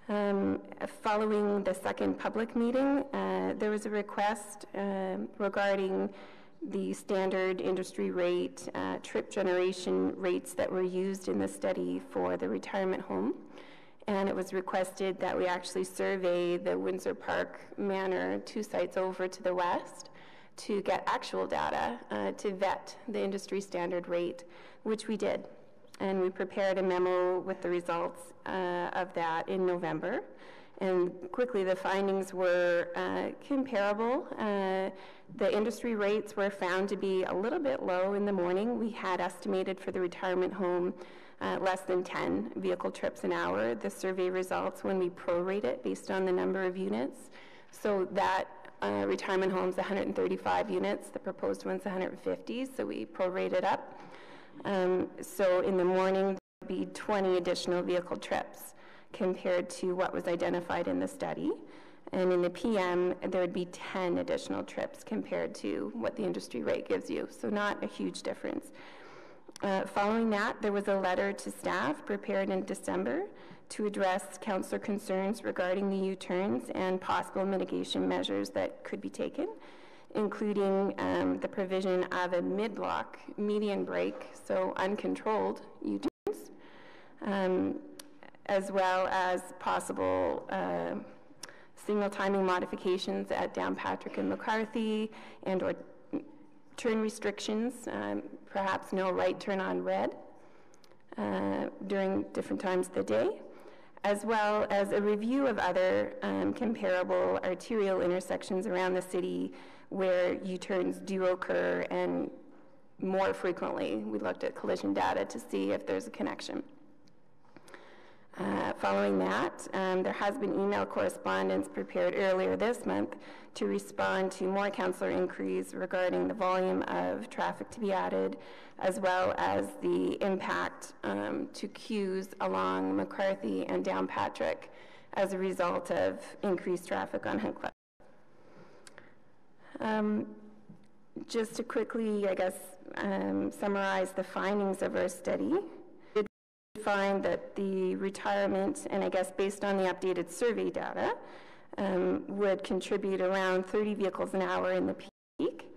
Following the second public meeting, there was a request regarding the standard industry rate, trip generation rates that were used in the study for the retirement home. And it was requested that we actually survey the Windsor Park Manor 2 sites over to the west to get actual data to vet the industry standard rate, which we did. And we prepared a memo with the results of that in November. And quickly, the findings were comparable. The industry rates were found to be a little bit low in the morning. We had estimated for the retirement home less than 10 vehicle trips an hour. The survey results, when we prorate it based on the number of units, so that retirement home's 135 units, the proposed one's 150, so we prorated up. So in the morning, there would be 20 additional vehicle trips compared to what was identified in the study. And in the PM, there would be 10 additional trips compared to what the industry rate gives you, so not a huge difference. Following that, there was a letter to staff prepared in December to address councillor concerns regarding the U-turns and possible mitigation measures that could be taken, including the provision of a mid-block median brake, so uncontrolled U-turns, as well as possible signal timing modifications at Downpatrick and McCarthy, and or turn restrictions, perhaps no right turn on red during different times of the day, as well as a review of other comparable arterial intersections around the city where U-turns do occur, and more frequently. We looked at collision data to see if there's a connection. Following that, there has been email correspondence prepared earlier this month to respond to more councillor inquiries regarding the volume of traffic to be added, as well as the impact to queues along McCarthy and Downpatrick as a result of increased traffic on Hunt Club. Just to quickly, I guess, summarize the findings of our study. Find that the retirement, and I guess based on the updated survey data, would contribute around 30 vehicles an hour in the peak,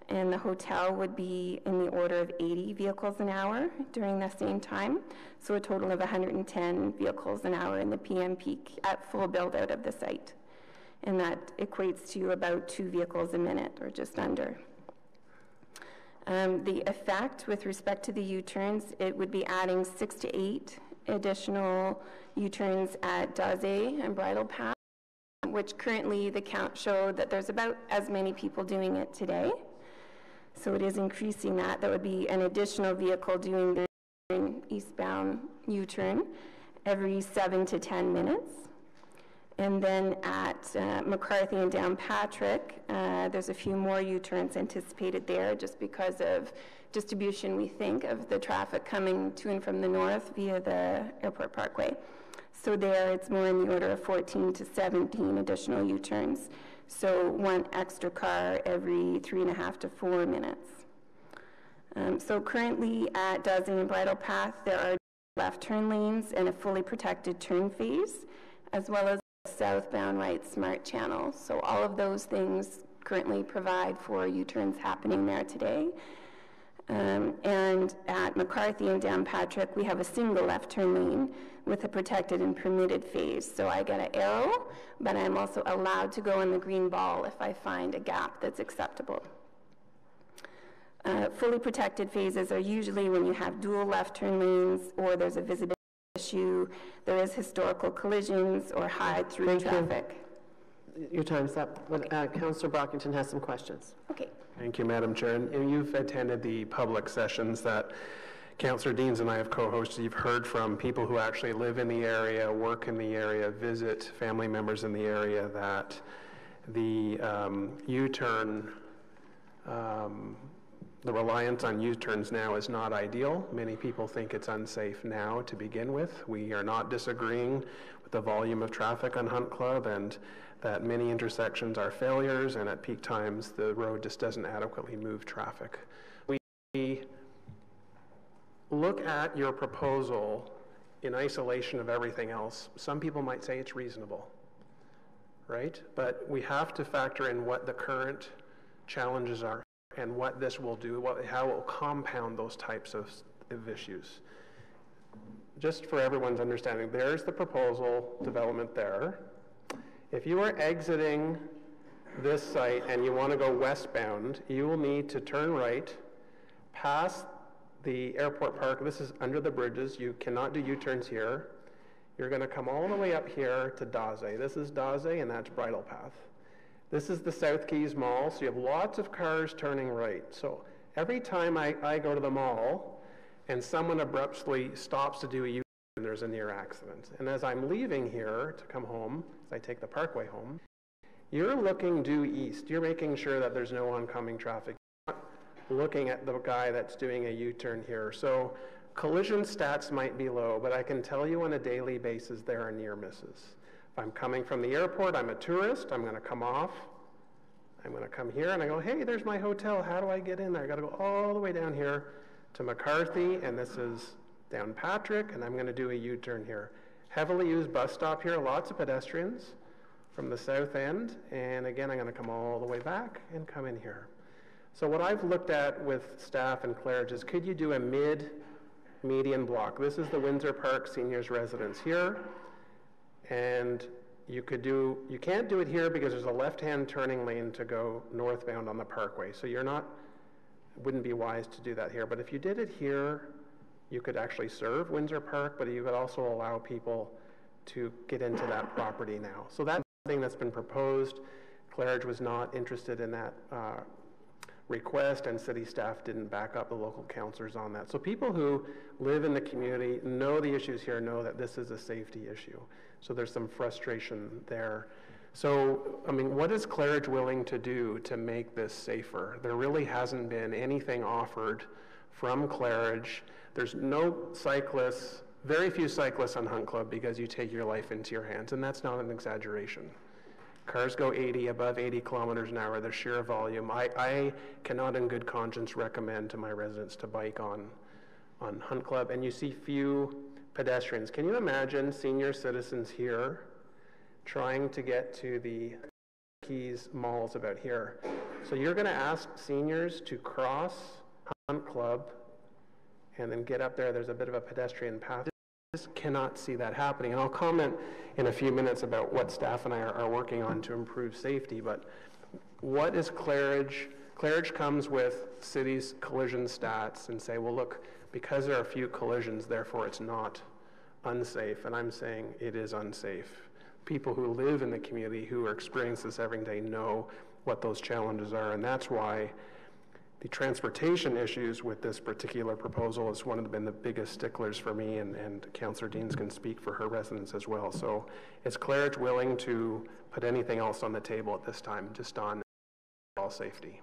and the hotel would be in the order of 80 vehicles an hour during the same time, so a total of 110 vehicles an hour in the PM peak at full build out of the site, and that equates to about 2 vehicles a minute, or just under. The effect with respect to the U-turns, it would be adding 6 to 8 additional U-turns at Daze and Bridle Path, which currently the count showed that there's about as many people doing it today. So it is increasing that. That would be an additional vehicle doing the eastbound U-turn every 7 to 10 minutes. And then at McCarthy and Downpatrick, there's a few more U-turns anticipated there just because of distribution, we think, of the traffic coming to and from the north via the Airport Parkway. So there it's more in the order of 14 to 17 additional U-turns so 1 extra car every 3.5 to 4 minutes. So currently at Daze and Bridle Path, there are left turn lanes and a fully protected turn phase, as well as a southbound right smart channel. So all of those things currently provide for U-turns happening there today. And at McCarthy and Downpatrick, we have a single left turn lane with a protected and permitted phase. So I get an arrow, but I'm also allowed to go on the green ball if I find a gap that's acceptable. Fully protected phases are usually when you have dual left turn lanes or there's a visibility issue, there is historical collisions or high through traffic. Your time's up. But, Councillor Brockington has some questions. Okay. Thank you, Madam Chair. And you've attended the public sessions that Councillor Deans and I have co-hosted. You've heard from people who actually live in the area, work in the area, visit family members in the area, that the U-turn, the reliance on U-turns now is not ideal. Many people think it's unsafe now to begin with. We are not disagreeing with the volume of traffic on Hunt Club and that many intersections are failures, and at peak times the road just doesn't adequately move traffic. We look at your proposal in isolation of everything else. Some people might say it's reasonable, right? But we have to factor in what the current challenges are and what this will do, how it will compound those types of issues. Just for everyone's understanding, there's the proposal development there. If you are exiting this site and you want to go westbound, you will need to turn right, past the airport park. This is under the bridges. You cannot do U-turns here. You're going to come all the way up here to Daze. This is Daze, and that's Bridle Path. This is the South Keys Mall, so you have lots of cars turning right. So every time I go to the mall and someone abruptly stops to do a U-turn, there's a near accident. And as I'm leaving here to come home, as I take the Parkway home, you're looking due east. You're making sure that there's no oncoming traffic. You're not looking at the guy that's doing a U-turn here. So collision stats might be low, but I can tell you on a daily basis there are near misses. If I'm coming from the airport, I'm a tourist, I'm going to come off, I'm going to come here, and I go, hey, there's my hotel, how do I get in there? I got to go all the way down here to McCarthy, and this is Downpatrick, and I'm going to do a U-turn here. Heavily used bus stop here, lots of pedestrians from the south end, and again, I'm going to come all the way back and come in here. So what I've looked at with staff and Claridge is, could you do a median block? This is the Windsor Park Seniors Residence here. And you can't do it here because there's a left-hand turning lane to go northbound on the Parkway. So wouldn't be wise to do that here. But if you did it here, you could actually serve Windsor Park, but you could also allow people to get into that property now. So that's something that's been proposed. Claridge was not interested in that request, and city staff didn't back up the local councillors on that. So people who live in the community, know the issues here, know that this is a safety issue. So there's some frustration there. So, I mean, what is Claridge willing to do to make this safer? There really hasn't been anything offered from Claridge. There's no cyclists, very few cyclists on Hunt Club because you take your life into your hands, and that's not an exaggeration. Cars go 80, above 80 kilometers an hour, the sheer volume. I cannot in good conscience recommend to my residents to bike on Hunt Club, and you see few pedestrians. Can you imagine senior citizens here trying to get to the Keys malls about here? So you're going to ask seniors to cross Hunt Club and then get up there. There's a bit of a pedestrian path. Just cannot see that happening. And I'll comment in a few minutes about what staff and I are working on to improve safety. But what is Claridge? Claridge comes with city's collision stats and say, well, look, because there are few collisions, therefore it's not unsafe. And I'm saying it is unsafe. People who live in the community, who are experiencing this every day, know what those challenges are. And that's why the transportation issues with this particular proposal has been the biggest sticklers for me, and Councillor Deans can speak for her residents as well. So is Claridge willing to put anything else on the table at this time, just on all safety?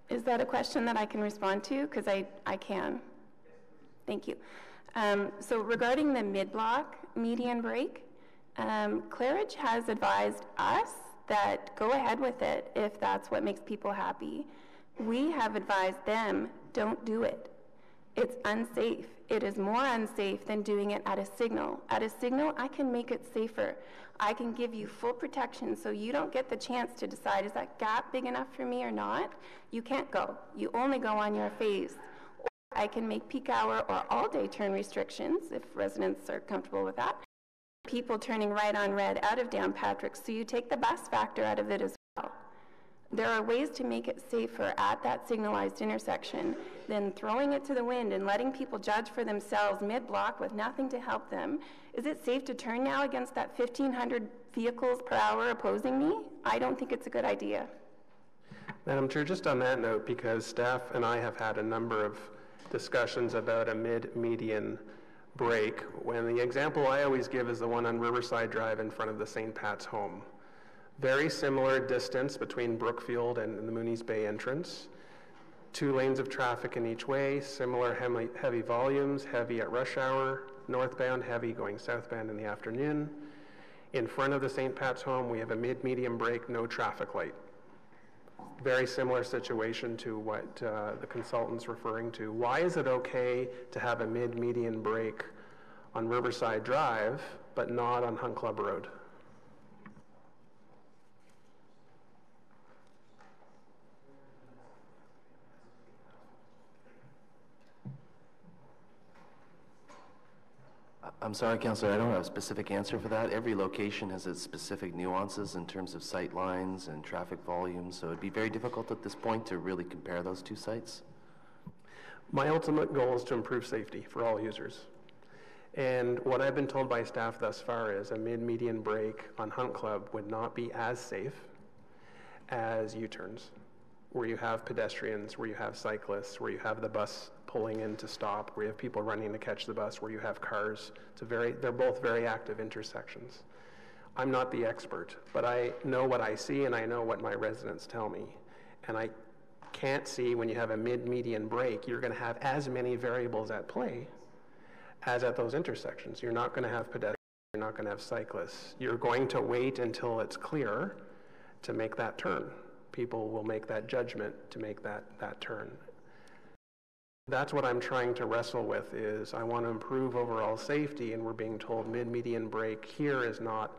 Is that a question that I can respond to? Because I can. Thank you. So regarding the mid-block median break, Claridge has advised us that go ahead with it if that's what makes people happy. We have advised them, don't do it. It's unsafe. It is more unsafe than doing it at a signal. At a signal, I can make it safer. I can give you full protection so you don't get the chance to decide, is that gap big enough for me or not? You can't go. You only go on your phase. Or I can make peak hour or all-day turn restrictions if residents are comfortable with that. People turning right on red out of Downpatrick, so you take the bus factor out of it as well. There are ways to make it safer at that signalized intersection than throwing it to the wind and letting people judge for themselves mid-block with nothing to help them. Is it safe to turn now against that 1,500 vehicles per hour opposing me? I don't think it's a good idea. Madam Chair, just on that note, because staff and I have had a number of discussions about a mid-median break, when the example I always give is the one on Riverside Drive in front of the St. Pat's home. Very similar distance between Brookfield and the Mooney's Bay entrance. 2 lanes of traffic in each way, similar heavy volumes, heavy at rush hour, northbound, heavy going southbound in the afternoon. In front of the St. Pat's home, we have a mid-medium break, no traffic light. Very similar situation to what the consultant's referring to. Why is it okay to have a mid-median break on Riverside Drive, but not on Hunt Club Road? I'm sorry, Councillor, I don't have a specific answer for that. Every location has its specific nuances in terms of sight lines and traffic volumes, so it'd be very difficult at this point to really compare those 2 sites. My ultimate goal is to improve safety for all users. And what I've been told by staff thus far is a mid-median break on Hunt Club would not be as safe as U-turns, where you have pedestrians, where you have cyclists, where you have the bus pulling in to stop, where you have people running to catch the bus, where you have cars. They're both very active intersections. I'm not the expert, but I know what I see and I know what my residents tell me. And I can't see when you have a mid-median break, you're going to have as many variables at play as at those intersections. You're not going to have pedestrians, you're not going to have cyclists. You're going to wait until it's clear to make that turn. People will make that judgment to make that turn. That's what I'm trying to wrestle with is I want to improve overall safety, and we're being told mid-median break here is not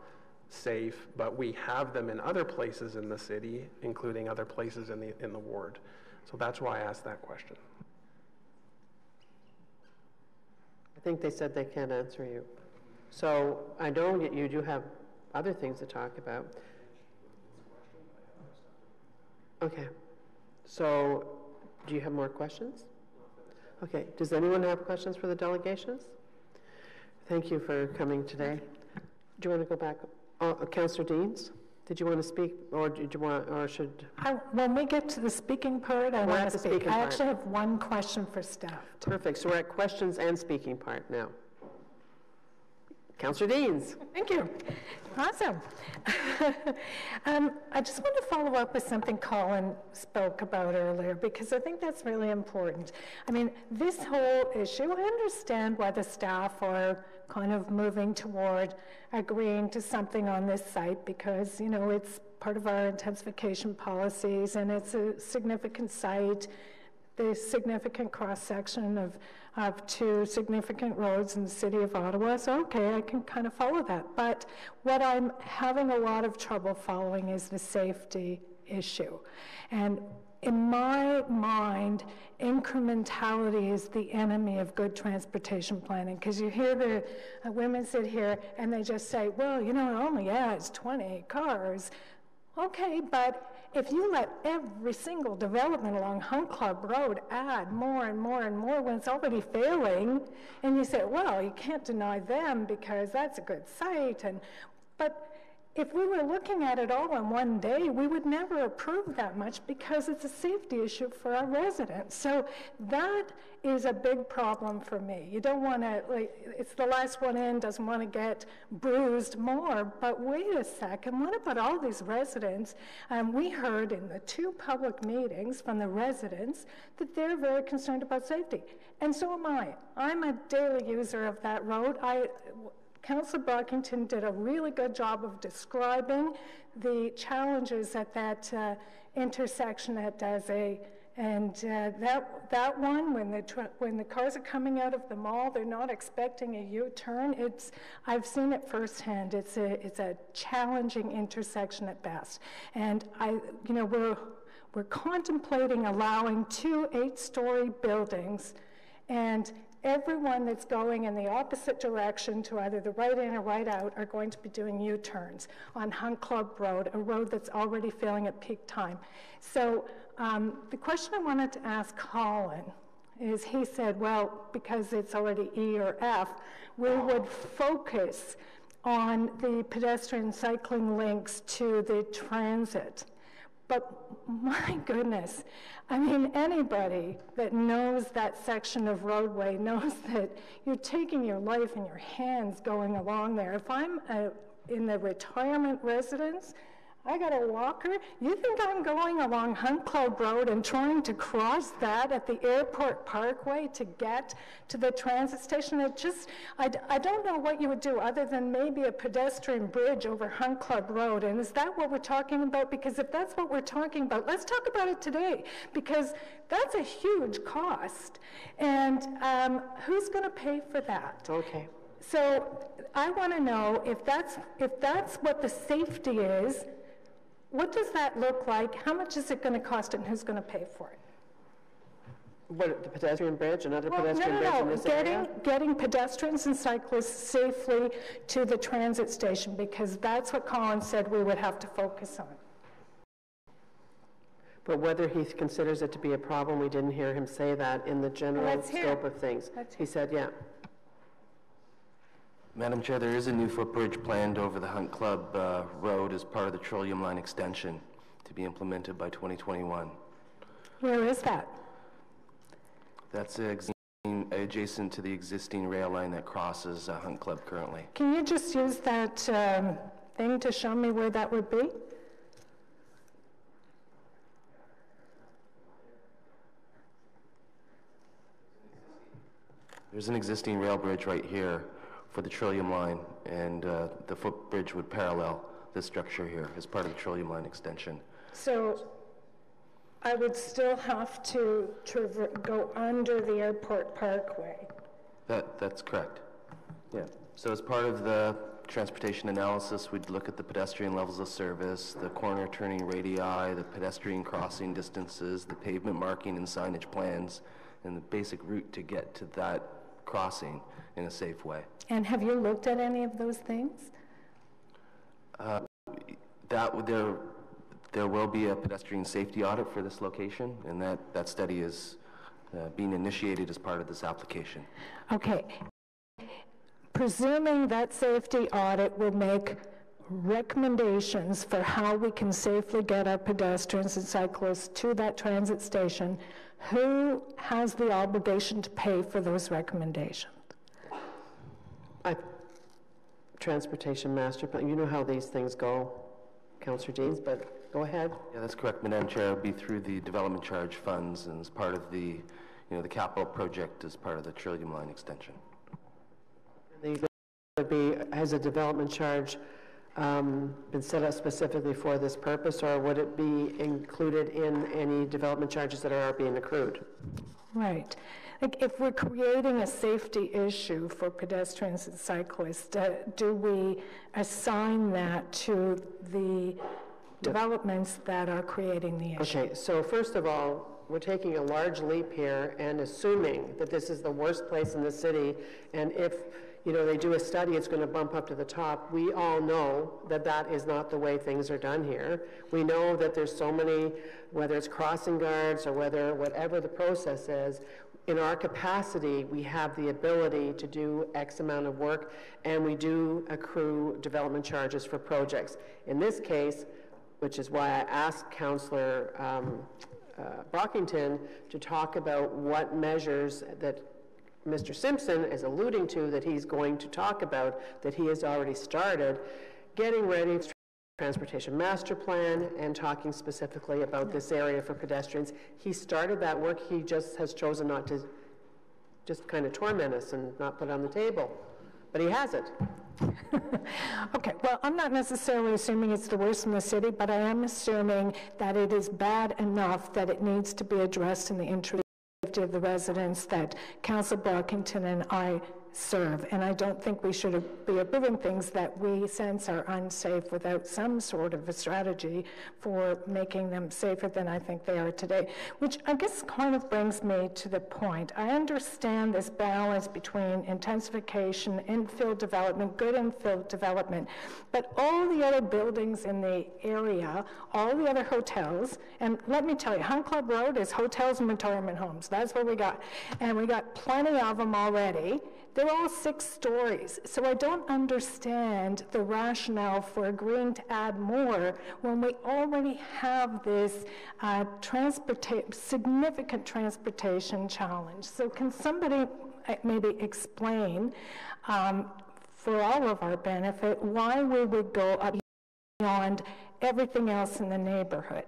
safe, but we have them in other places in the city, including other places in the ward. So that's why I asked that question. I think they said they can't answer you. So I know that you do have other things to talk about. Okay. So do you have more questions? Okay. Does anyone have questions for the delegations? Thank you for coming today. Do you want to go back? Councillor Deans, did you want to speak, or did you want, or should? When we get to the speaking part, I want to speak. I actually have one question for staff. Perfect. So we're at questions and speaking part now. Councillor Deans. Thank you. Awesome. I just want to follow up with something Colin spoke about earlier, because I think that's really important. I mean, this whole issue, I understand why the staff are kind of moving toward agreeing to something on this site, because, you know, it's part of our intensification policies and it's a significant site, the significant cross-section of 2 significant roads in the city of Ottawa. So, okay, I can kind of follow that. But what I'm having a lot of trouble following is the safety issue. And in my mind, incrementality is the enemy of good transportation planning, because you hear the women sit here and they just say, well, you know, it only adds 20 cars. Okay, but if you let every single development along Hunt Club Road add more and more and more when it's already failing, and you say, well, you can't deny them because that's a good site, but if we were looking at it all in one day, we would never approve that much because it's a safety issue for our residents. So that is a big problem for me. You don't want to, like, it's the last one in, doesn't want to get bruised more, but wait a second, what about all these residents? We heard in the 2 public meetings from the residents that they're very concerned about safety. And so am I. I'm a daily user of that road. Councillor Brockington did a really good job of describing the challenges at that intersection at Dazé. And that one, when the cars are coming out of the mall, they're not expecting a U-turn. I've seen it firsthand. It's a challenging intersection at best. And we're contemplating allowing 2 8-story buildings, and everyone that's going in the opposite direction to either the right in or right out are going to be doing U-turns on Hunt Club Road, a road that's already failing at peak time. So the question I wanted to ask Colin is, he said, well, because it's already E or F, we would focus on the pedestrian cycling links to the transit. But my goodness, I mean, anybody that knows that section of roadway knows that you're taking your life in your hands going along there. If I'm in the retirement residence, I got a walker. You think I'm going along Hunt Club Road and trying to cross that at the Airport Parkway to get to the transit station? I don't know what you would do other than maybe a pedestrian bridge over Hunt Club Road. And is that what we're talking about? Because if that's what we're talking about, let's talk about it today, because that's a huge cost. And who's going to pay for that? Okay. So I want to know if that's what the safety is. What does that look like? How much is it going to cost, and who's going to pay for it? What, the pedestrian bridge, another pedestrian bridge in this area? Getting pedestrians and cyclists safely to the transit station, because that's what Colin said we would have to focus on. But whether he considers it to be a problem, we didn't hear him say that in the general scope of things. He said, yeah. Madam Chair, there is a new footbridge planned over the Hunt Club Road as part of the Trillium Line extension to be implemented by 2021. Where is that? That's adjacent to the existing rail line that crosses Hunt Club currently. Can you just use that thing to show me where that would be? There's an existing rail bridge right here for the Trillium Line, and the footbridge would parallel this structure here as part of the Trillium Line extension. So I would still have to go under the Airport Parkway. That's correct. Yeah. So as part of the transportation analysis, we'd look at the pedestrian levels of service, the corner turning radii, the pedestrian crossing distances, the pavement marking and signage plans, and the basic route to get to that crossing in a safe way. And have you looked at any of those things? There will be a pedestrian safety audit for this location, and that study is being initiated as part of this application. Okay. Presuming that safety audit will make recommendations for how we can safely get our pedestrians and cyclists to that transit station, who has the obligation to pay for those recommendations? Transportation master plan. You know how these things go, Councillor Deans, but go ahead. Yeah, that's correct, Madam Chair. It would be through the development charge funds and as part of the, the capital project as part of the Trillium Line extension. Has a development charge been set up specifically for this purpose, or would it be included in any development charges that are being accrued? Right. Like if we're creating a safety issue for pedestrians and cyclists, do we assign that to the developments that are creating the issue? Okay, so first of all, we're taking a large leap here and assuming that this is the worst place in the city, and if they do a study, it's going to bump up to the top. We all know that that is not the way things are done here. We know that there's so many, whether it's crossing guards or whatever the process is, in our capacity, we have the ability to do X amount of work, and we do accrue development charges for projects. In this case, which is why I asked Councillor Brockington to talk about what measures that Mr. Simpson is alluding to that he's going to talk about, that he has already started, getting ready for transportation master plan and talking specifically about this area for pedestrians. He started that work. He just has chosen not to just kind of torment us and not put it on the table. but he has it. Okay, well, I'm not necessarily assuming it's the worst in the city, but I am assuming that it is bad enough that it needs to be addressed in the interest of the residents that Councillor Brockington and I serve. And I don't think we should be approving things that we sense are unsafe without some sort of a strategy for making them safer than I think they are today. Which I guess kind of brings me to the point. I understand this balance between intensification, infill development, good infill development, but all the other buildings in the area, all the other hotels, and let me tell you, Hunt Club Road is hotels and retirement homes. That's what we got. And we got plenty of them already. They're all 6 stories, so I don't understand the rationale for agreeing to add more when we already have this significant transportation challenge. So can somebody maybe explain, for all of our benefit, why we would go up beyond everything else in the neighborhood?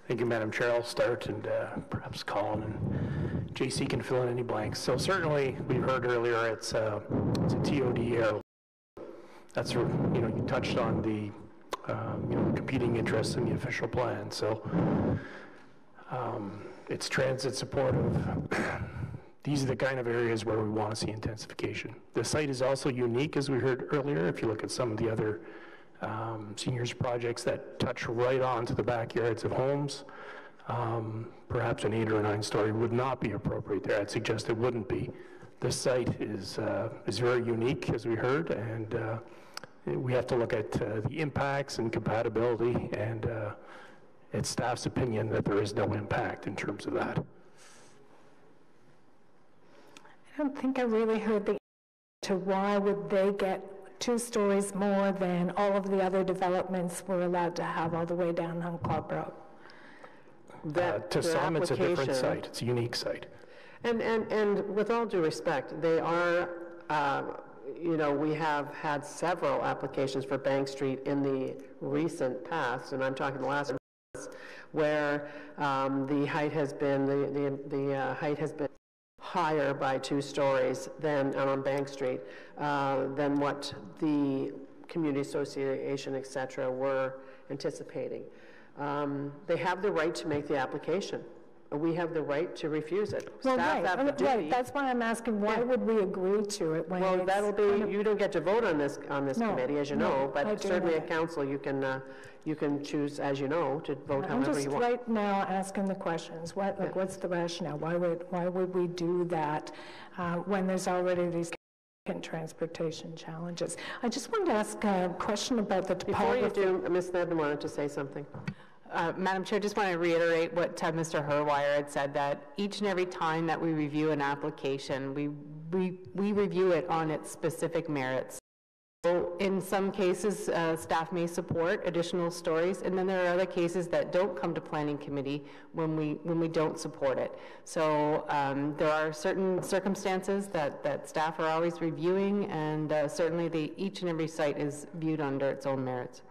Thank you, Madam Chair. I'll start, and perhaps Colin and JC can fill in any blanks. So certainly, we heard earlier, it's a TOD area. That's where, you touched on the, competing interests in the official plan. So it's transit supportive. These are the kind of areas where we want to see intensification. The site is also unique, as we heard earlier. If you look at some of the other seniors projects that touch right on to the backyards of homes, perhaps an 8 or 9 story would not be appropriate there. I'd suggest it wouldn't be. This site is very unique, as we heard, and we have to look at the impacts and compatibility, and it's staff's opinion that there is no impact in terms of that. I don't think I really heard the answer to why would they get 2 stories more than all of the other developments we're allowed to have all the way down Hunt Club Road. To some, it's a different site. It's a unique site. And with all due respect, they are, we have had several applications for Bank Street in the recent past, and I'm talking the last where the height has been the height has been higher by 2 stories than on Bank Street than what the community association, et cetera, were anticipating. They have the right to make the application. We have the right to refuse it. Well, Staff have the duty. right. That's why I'm asking, why would we agree to it when Well, that'll be, you don't get to vote on this No, committee, as you no, know, I but do certainly know at that. council, you can choose, as you know, to vote I'm however just you want. right now asking the questions. What's the rationale? Why would we do that when there's already these transportation challenges? I just wanted to ask a question about the topography. Before you do, Ms. Nedden wanted to say something. Madam Chair, just want to reiterate what Mr. Herwire had said, that each and every time that we review an application, we review it on its specific merits. So in some cases, staff may support additional stories, and then there are other cases that don't come to Planning Committee when we don't support it. So there are certain circumstances that staff are always reviewing, and certainly each and every site is viewed under its own merits.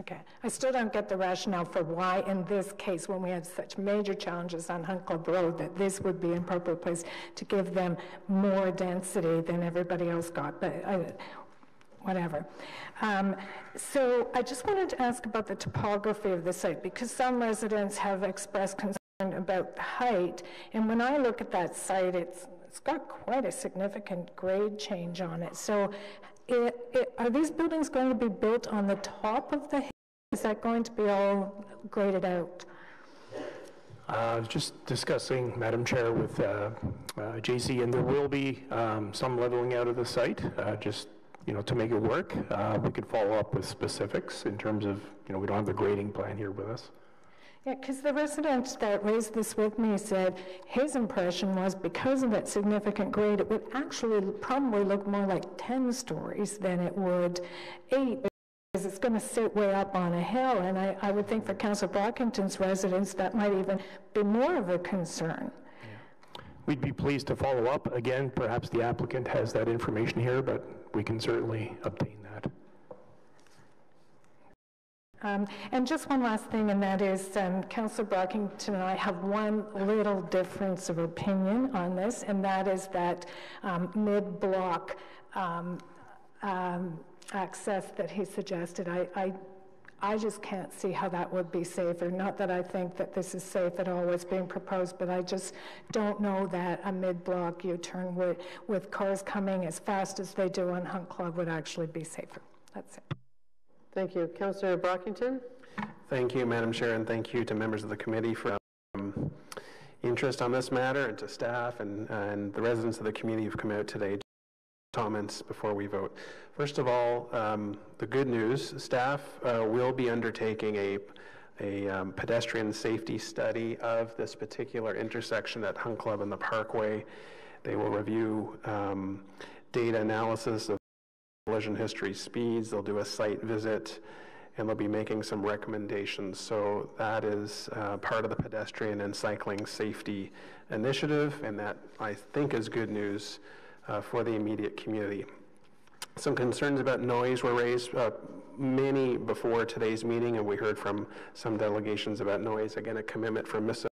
Okay. I still don't get the rationale for why in this case, when we had such major challenges on Hunt Club Road, that this would be an appropriate place to give them more density than everybody else got, but whatever. So I just wanted to ask about the topography of the site, because some residents have expressed concern about the height, and when I look at that site, it's got quite a significant grade change on it. So are these buildings going to be built on the top of the hill? Is that going to be all graded out? I was just discussing, Madam Chair, with JC, and there will be some leveling out of the site, just to make it work. We could follow up with specifics in terms of, we don't have the grading plan here with us. Yeah, because the resident that raised this with me said his impression was because of that significant grade, it would actually probably look more like 10 stories than it would 8, because it's going to sit way up on a hill. And I would think for Councillor Brockington's residents, that might even be more of a concern. We'd be pleased to follow up. Again, perhaps the applicant has that information here, but we can certainly obtain that. And just one last thing, and that is Councillor Brockington and I have one little difference of opinion on this, and that is that mid-block access that he suggested. I just can't see how that would be safer. Not that I think that this is safe at all what's being proposed, but I just don't know that a mid-block U-turn with cars coming as fast as they do on Hunt Club would actually be safer. That's it. Thank you. Councillor Brockington? Thank you, Madam Chair, and thank you to members of the committee for interest on this matter, and to staff and the residents of the community who've come out today. Comments before we vote. First of all, the good news, staff will be undertaking a pedestrian safety study of this particular intersection at Hunt Club and the Parkway. They will review data analysis of collision history, speeds. They'll do a site visit, and they'll be making some recommendations. So that is part of the pedestrian and cycling safety initiative, and that I think is good news for the immediate community. Some concerns about noise were raised, many before today's meeting, and we heard from some delegations about noise. Again, a commitment from Mr.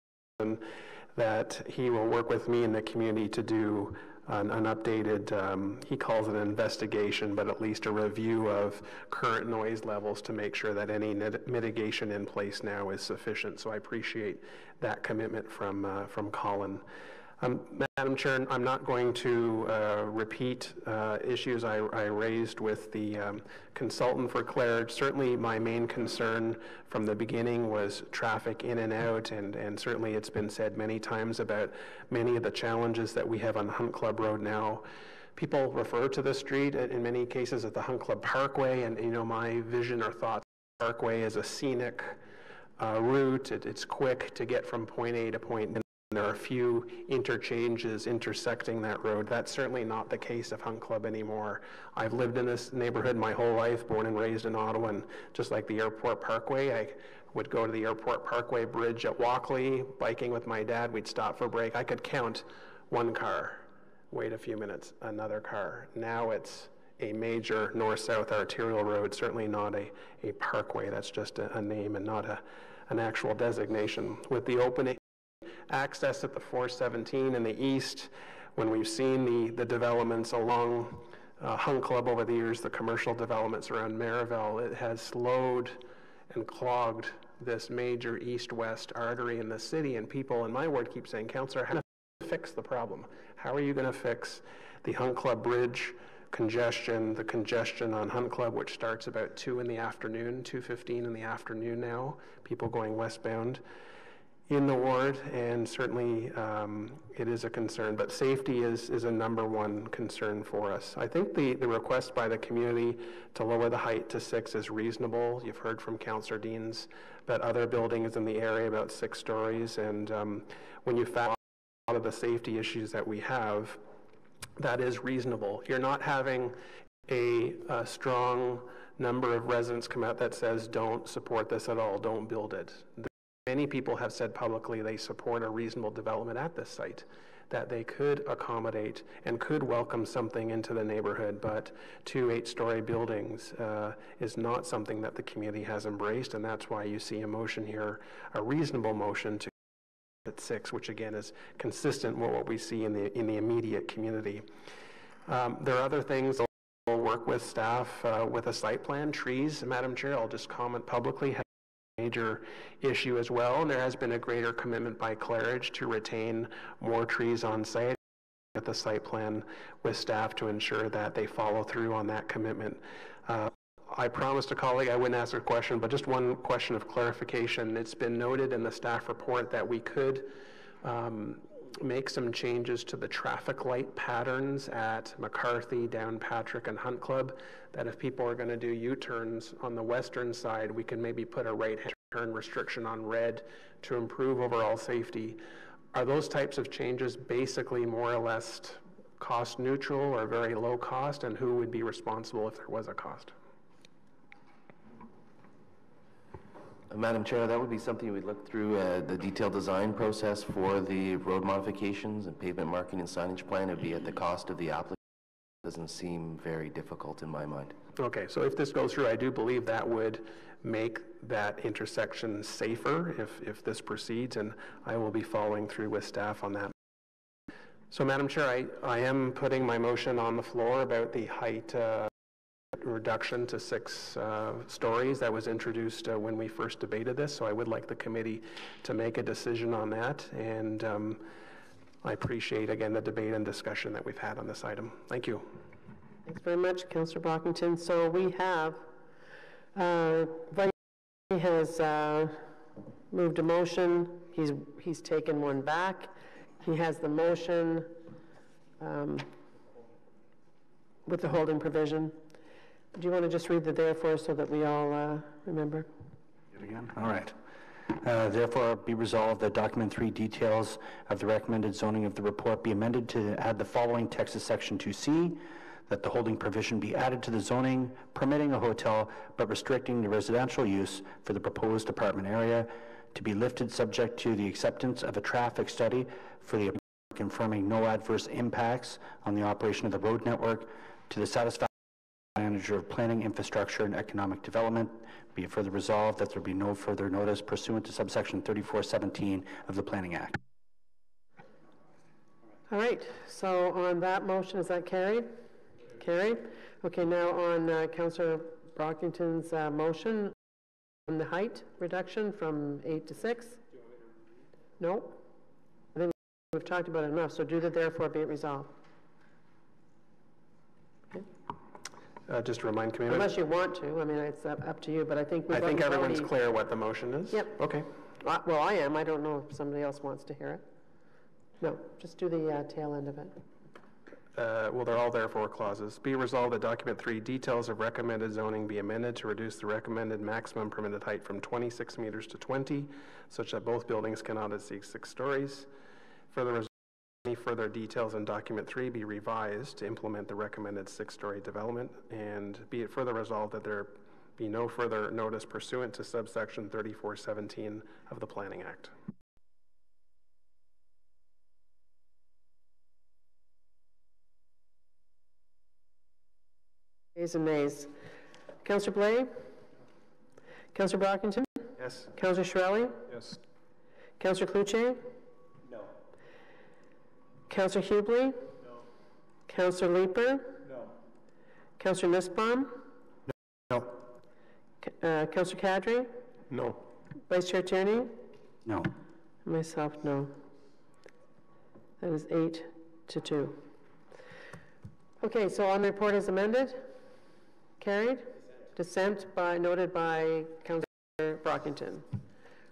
that he will work with me and the community to do an updated, he calls it an investigation, but at least a review of current noise levels to make sure that any mitigation in place now is sufficient. So I appreciate that commitment from Colin. Madam Chair, I'm not going to repeat issues I raised with the consultant for Claridge. Certainly my main concern from the beginning was traffic in and out, and certainly it's been said many times about many of the challenges that we have on Hunt Club Road now. People refer to the street in many cases as the Hunt Club Parkway, and you know, my vision or thought Parkway is a scenic route. It's quick to get from point A to point B. There are a few interchanges intersecting that road. That's certainly not the case of Hunt Club anymore. I've lived in this neighborhood my whole life, born and raised in Ottawa, and just like the Airport Parkway, I would go to the Airport Parkway Bridge at Walkley, biking with my dad. We'd stop for a break. I could count one car, wait a few minutes, another car. Now it's a major north-south arterial road, certainly not a parkway. That's just a name and not an actual designation. With the opening access at the 417 in the east, when we've seen the developments along Hunt Club over the years, the commercial developments around Maryville, it has slowed and clogged this major east-west artery in the city, and people in my ward keep saying, Councillor, how are you going to fix the problem? How are you going to fix the Hunt Club Bridge congestion, the congestion on Hunt Club, which starts about 2 in the afternoon, 2:15 in the afternoon now, people going westbound in the ward, and certainly it is a concern, but safety is a #1 concern for us. I think the request by the community to lower the height to 6 is reasonable. You've heard from Councillor Deans about other buildings in the area about 6 stories, and when you factor a lot of the safety issues that we have, that is reasonable. You're not having a strong number of residents come out that says don't support this at all, don't build it. Many people have said publicly they support a reasonable development at this site, that they could accommodate and could welcome something into the neighborhood, but 2 8-story buildings is not something that the community has embraced, and that's why you see a motion here, a reasonable motion to at 6, which again is consistent with what we see in the immediate community. There are other things we'll work with staff with a site plan. Trees, Madam Chair, I'll just comment publicly, major issue as well, and there has been a greater commitment by Claridge to retain more trees on site with the site plan with staff to ensure that they follow through on that commitment. I promised a colleague I wouldn't ask a question, but just one question of clarification. It's been noted in the staff report that we could make some changes to the traffic light patterns at McCarthy, Downpatrick, and Hunt Club, that if people are going to do U-turns on the western side, we can maybe put a right-hand turn restriction on red to improve overall safety. Are those types of changes basically more or less cost neutral or very low cost, and who would be responsible if there was a cost? Madam Chair, that would be something we'd look through the detailed design process for the road modifications and pavement marking and signage plan. It would be at the cost of the applicant doesn't seem very difficult in my mind. Okay, so if this goes through, I do believe that would make that intersection safer if this proceeds, and I will be following through with staff on that. So, Madam Chair, I am putting my motion on the floor about the height reduction to 6 stories that was introduced when we first debated this, so I would like the committee to make a decision on that, and I appreciate, again, the debate and discussion that we've had on this item. Thank you. Thanks very much, Councillor Brockington. So we have, Vice has moved a motion. He's taken one back. He has the motion with the holding provision. Do you want to just read the therefore so that we all remember? Again? All right. Therefore, be resolved that document 3 details of the recommended zoning of the report be amended to add the following text to section 2C, that the holding provision be added to the zoning permitting a hotel but restricting the residential use for the proposed apartment area to be lifted subject to the acceptance of a traffic study for the confirming no adverse impacts on the operation of the road network to the satisfaction of the manager of planning, infrastructure, and economic development. Be it further resolved that there be no further notice pursuant to subsection 3417 of the Planning Act. All right, so on that motion, is that carried? Carried. Okay, now on Councillor Brockington's motion on the height reduction from 8 to 6. No? I think we've talked about it enough, so do the therefore be it resolved. Okay. Just to remind community. Unless you want to, I mean, it's up to you, but I think I think everyone's clear what the motion is? Yep. Okay. Well, I am. I don't know if somebody else wants to hear it. No, just do the tail end of it. Well, they're all therefore clauses. Be resolved that document 3 details of recommended zoning be amended to reduce the recommended maximum permitted height from 26 meters to 20, such that both buildings cannot exceed 6 stories. Further, any further details in document 3 be revised to implement the recommended 6-story development, and be it further resolved that there be no further notice pursuant to subsection 3417 of the Planning Act. Ayes and nays. Councillor Blais? Councillor Brockington? Yes. Councillor Shirelli? Yes. Councillor Cloutier? No. Councillor Hubley? No. Councillor Leeper? No. Councillor Nussbaum? No. Councillor Kadri? No. Vice Chair Tierney? No. Myself, no. That is 8 to 2. Okay, so on the report as amended? Carried? Dissent noted by Councillor Brockington.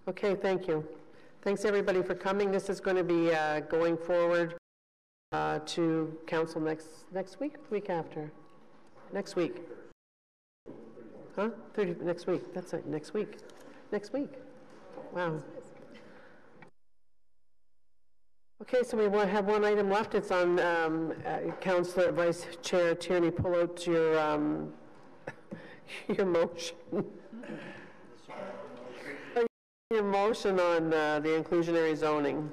Okay, thank you. Thanks everybody for coming. This is going to be going forward to council next week, week after? Next week. Huh? Next week. That's it, next week. Next week. Wow. Okay, so we have one item left. It's on Councillor Vice Chair Tierney. Pull out your your motion. Your motion on the inclusionary zoning,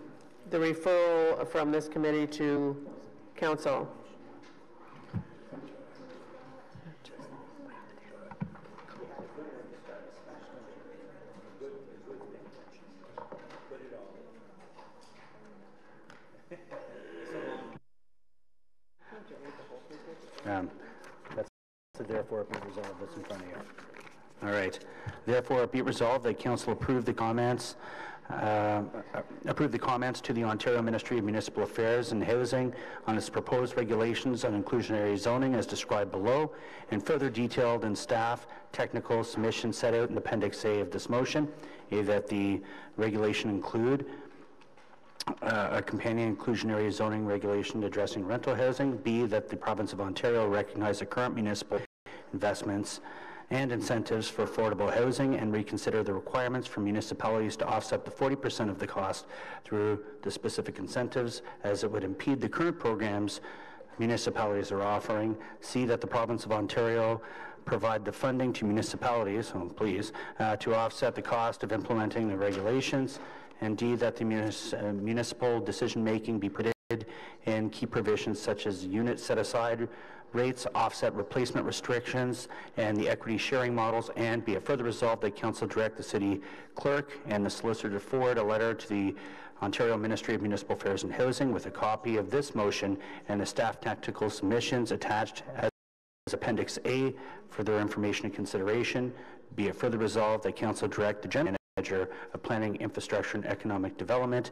the referral from this committee to council. That's therefore be resolved. That's in front of you. All right. Therefore, be it resolved that council approve the comments to the Ontario Ministry of Municipal Affairs and Housing on its proposed regulations on inclusionary zoning as described below, and further detailed in staff technical submission set out in Appendix A of this motion. A, that the regulation include a companion inclusionary zoning regulation addressing rental housing. B, that the province of Ontario recognize the current municipal investments and incentives for affordable housing and reconsider the requirements for municipalities to offset the 40% of the cost through the specific incentives, as it would impede the current programs municipalities are offering. C, that the province of Ontario provide the funding to municipalities, to offset the cost of implementing the regulations. And D, that the municipal decision-making be predicted in key provisions such as unit set-aside rates, offset replacement restrictions, and the equity sharing models, and be it further resolved that Council direct the City Clerk and the Solicitor to forward a letter to the Ontario Ministry of Municipal Affairs and Housing with a copy of this motion and the staff tactical submissions attached as Appendix A for their information and consideration. Be it further resolved that Council direct the General Manager of Planning, Infrastructure and Economic Development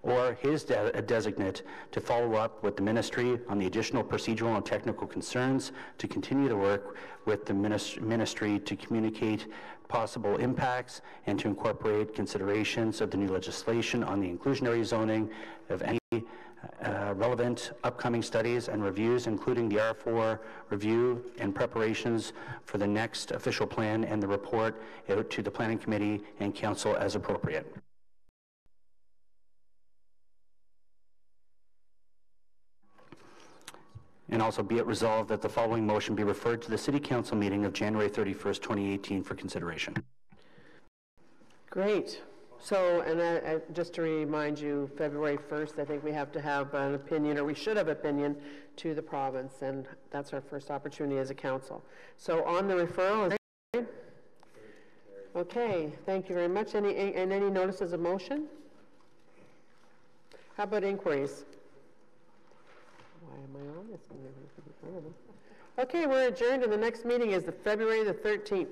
or his designate to follow up with the Ministry on the additional procedural and technical concerns, to continue to work with the Ministry to communicate possible impacts and to incorporate considerations of the new legislation on the inclusionary zoning of any relevant upcoming studies and reviews, including the R4 review and preparations for the next official plan, and the report out to the Planning Committee and Council as appropriate. And also be it resolved that the following motion be referred to the City Council meeting of January 31st, 2018 for consideration. Great. So, and just to remind you, February 1st, I think we have to have an opinion, or we should have opinion, to the province, and that's our first opportunity as a council. So on the referral, okay, thank you very much. Any notices of motion? How about inquiries? Why am I on this? Okay, we're adjourned, and the next meeting is February the 13th.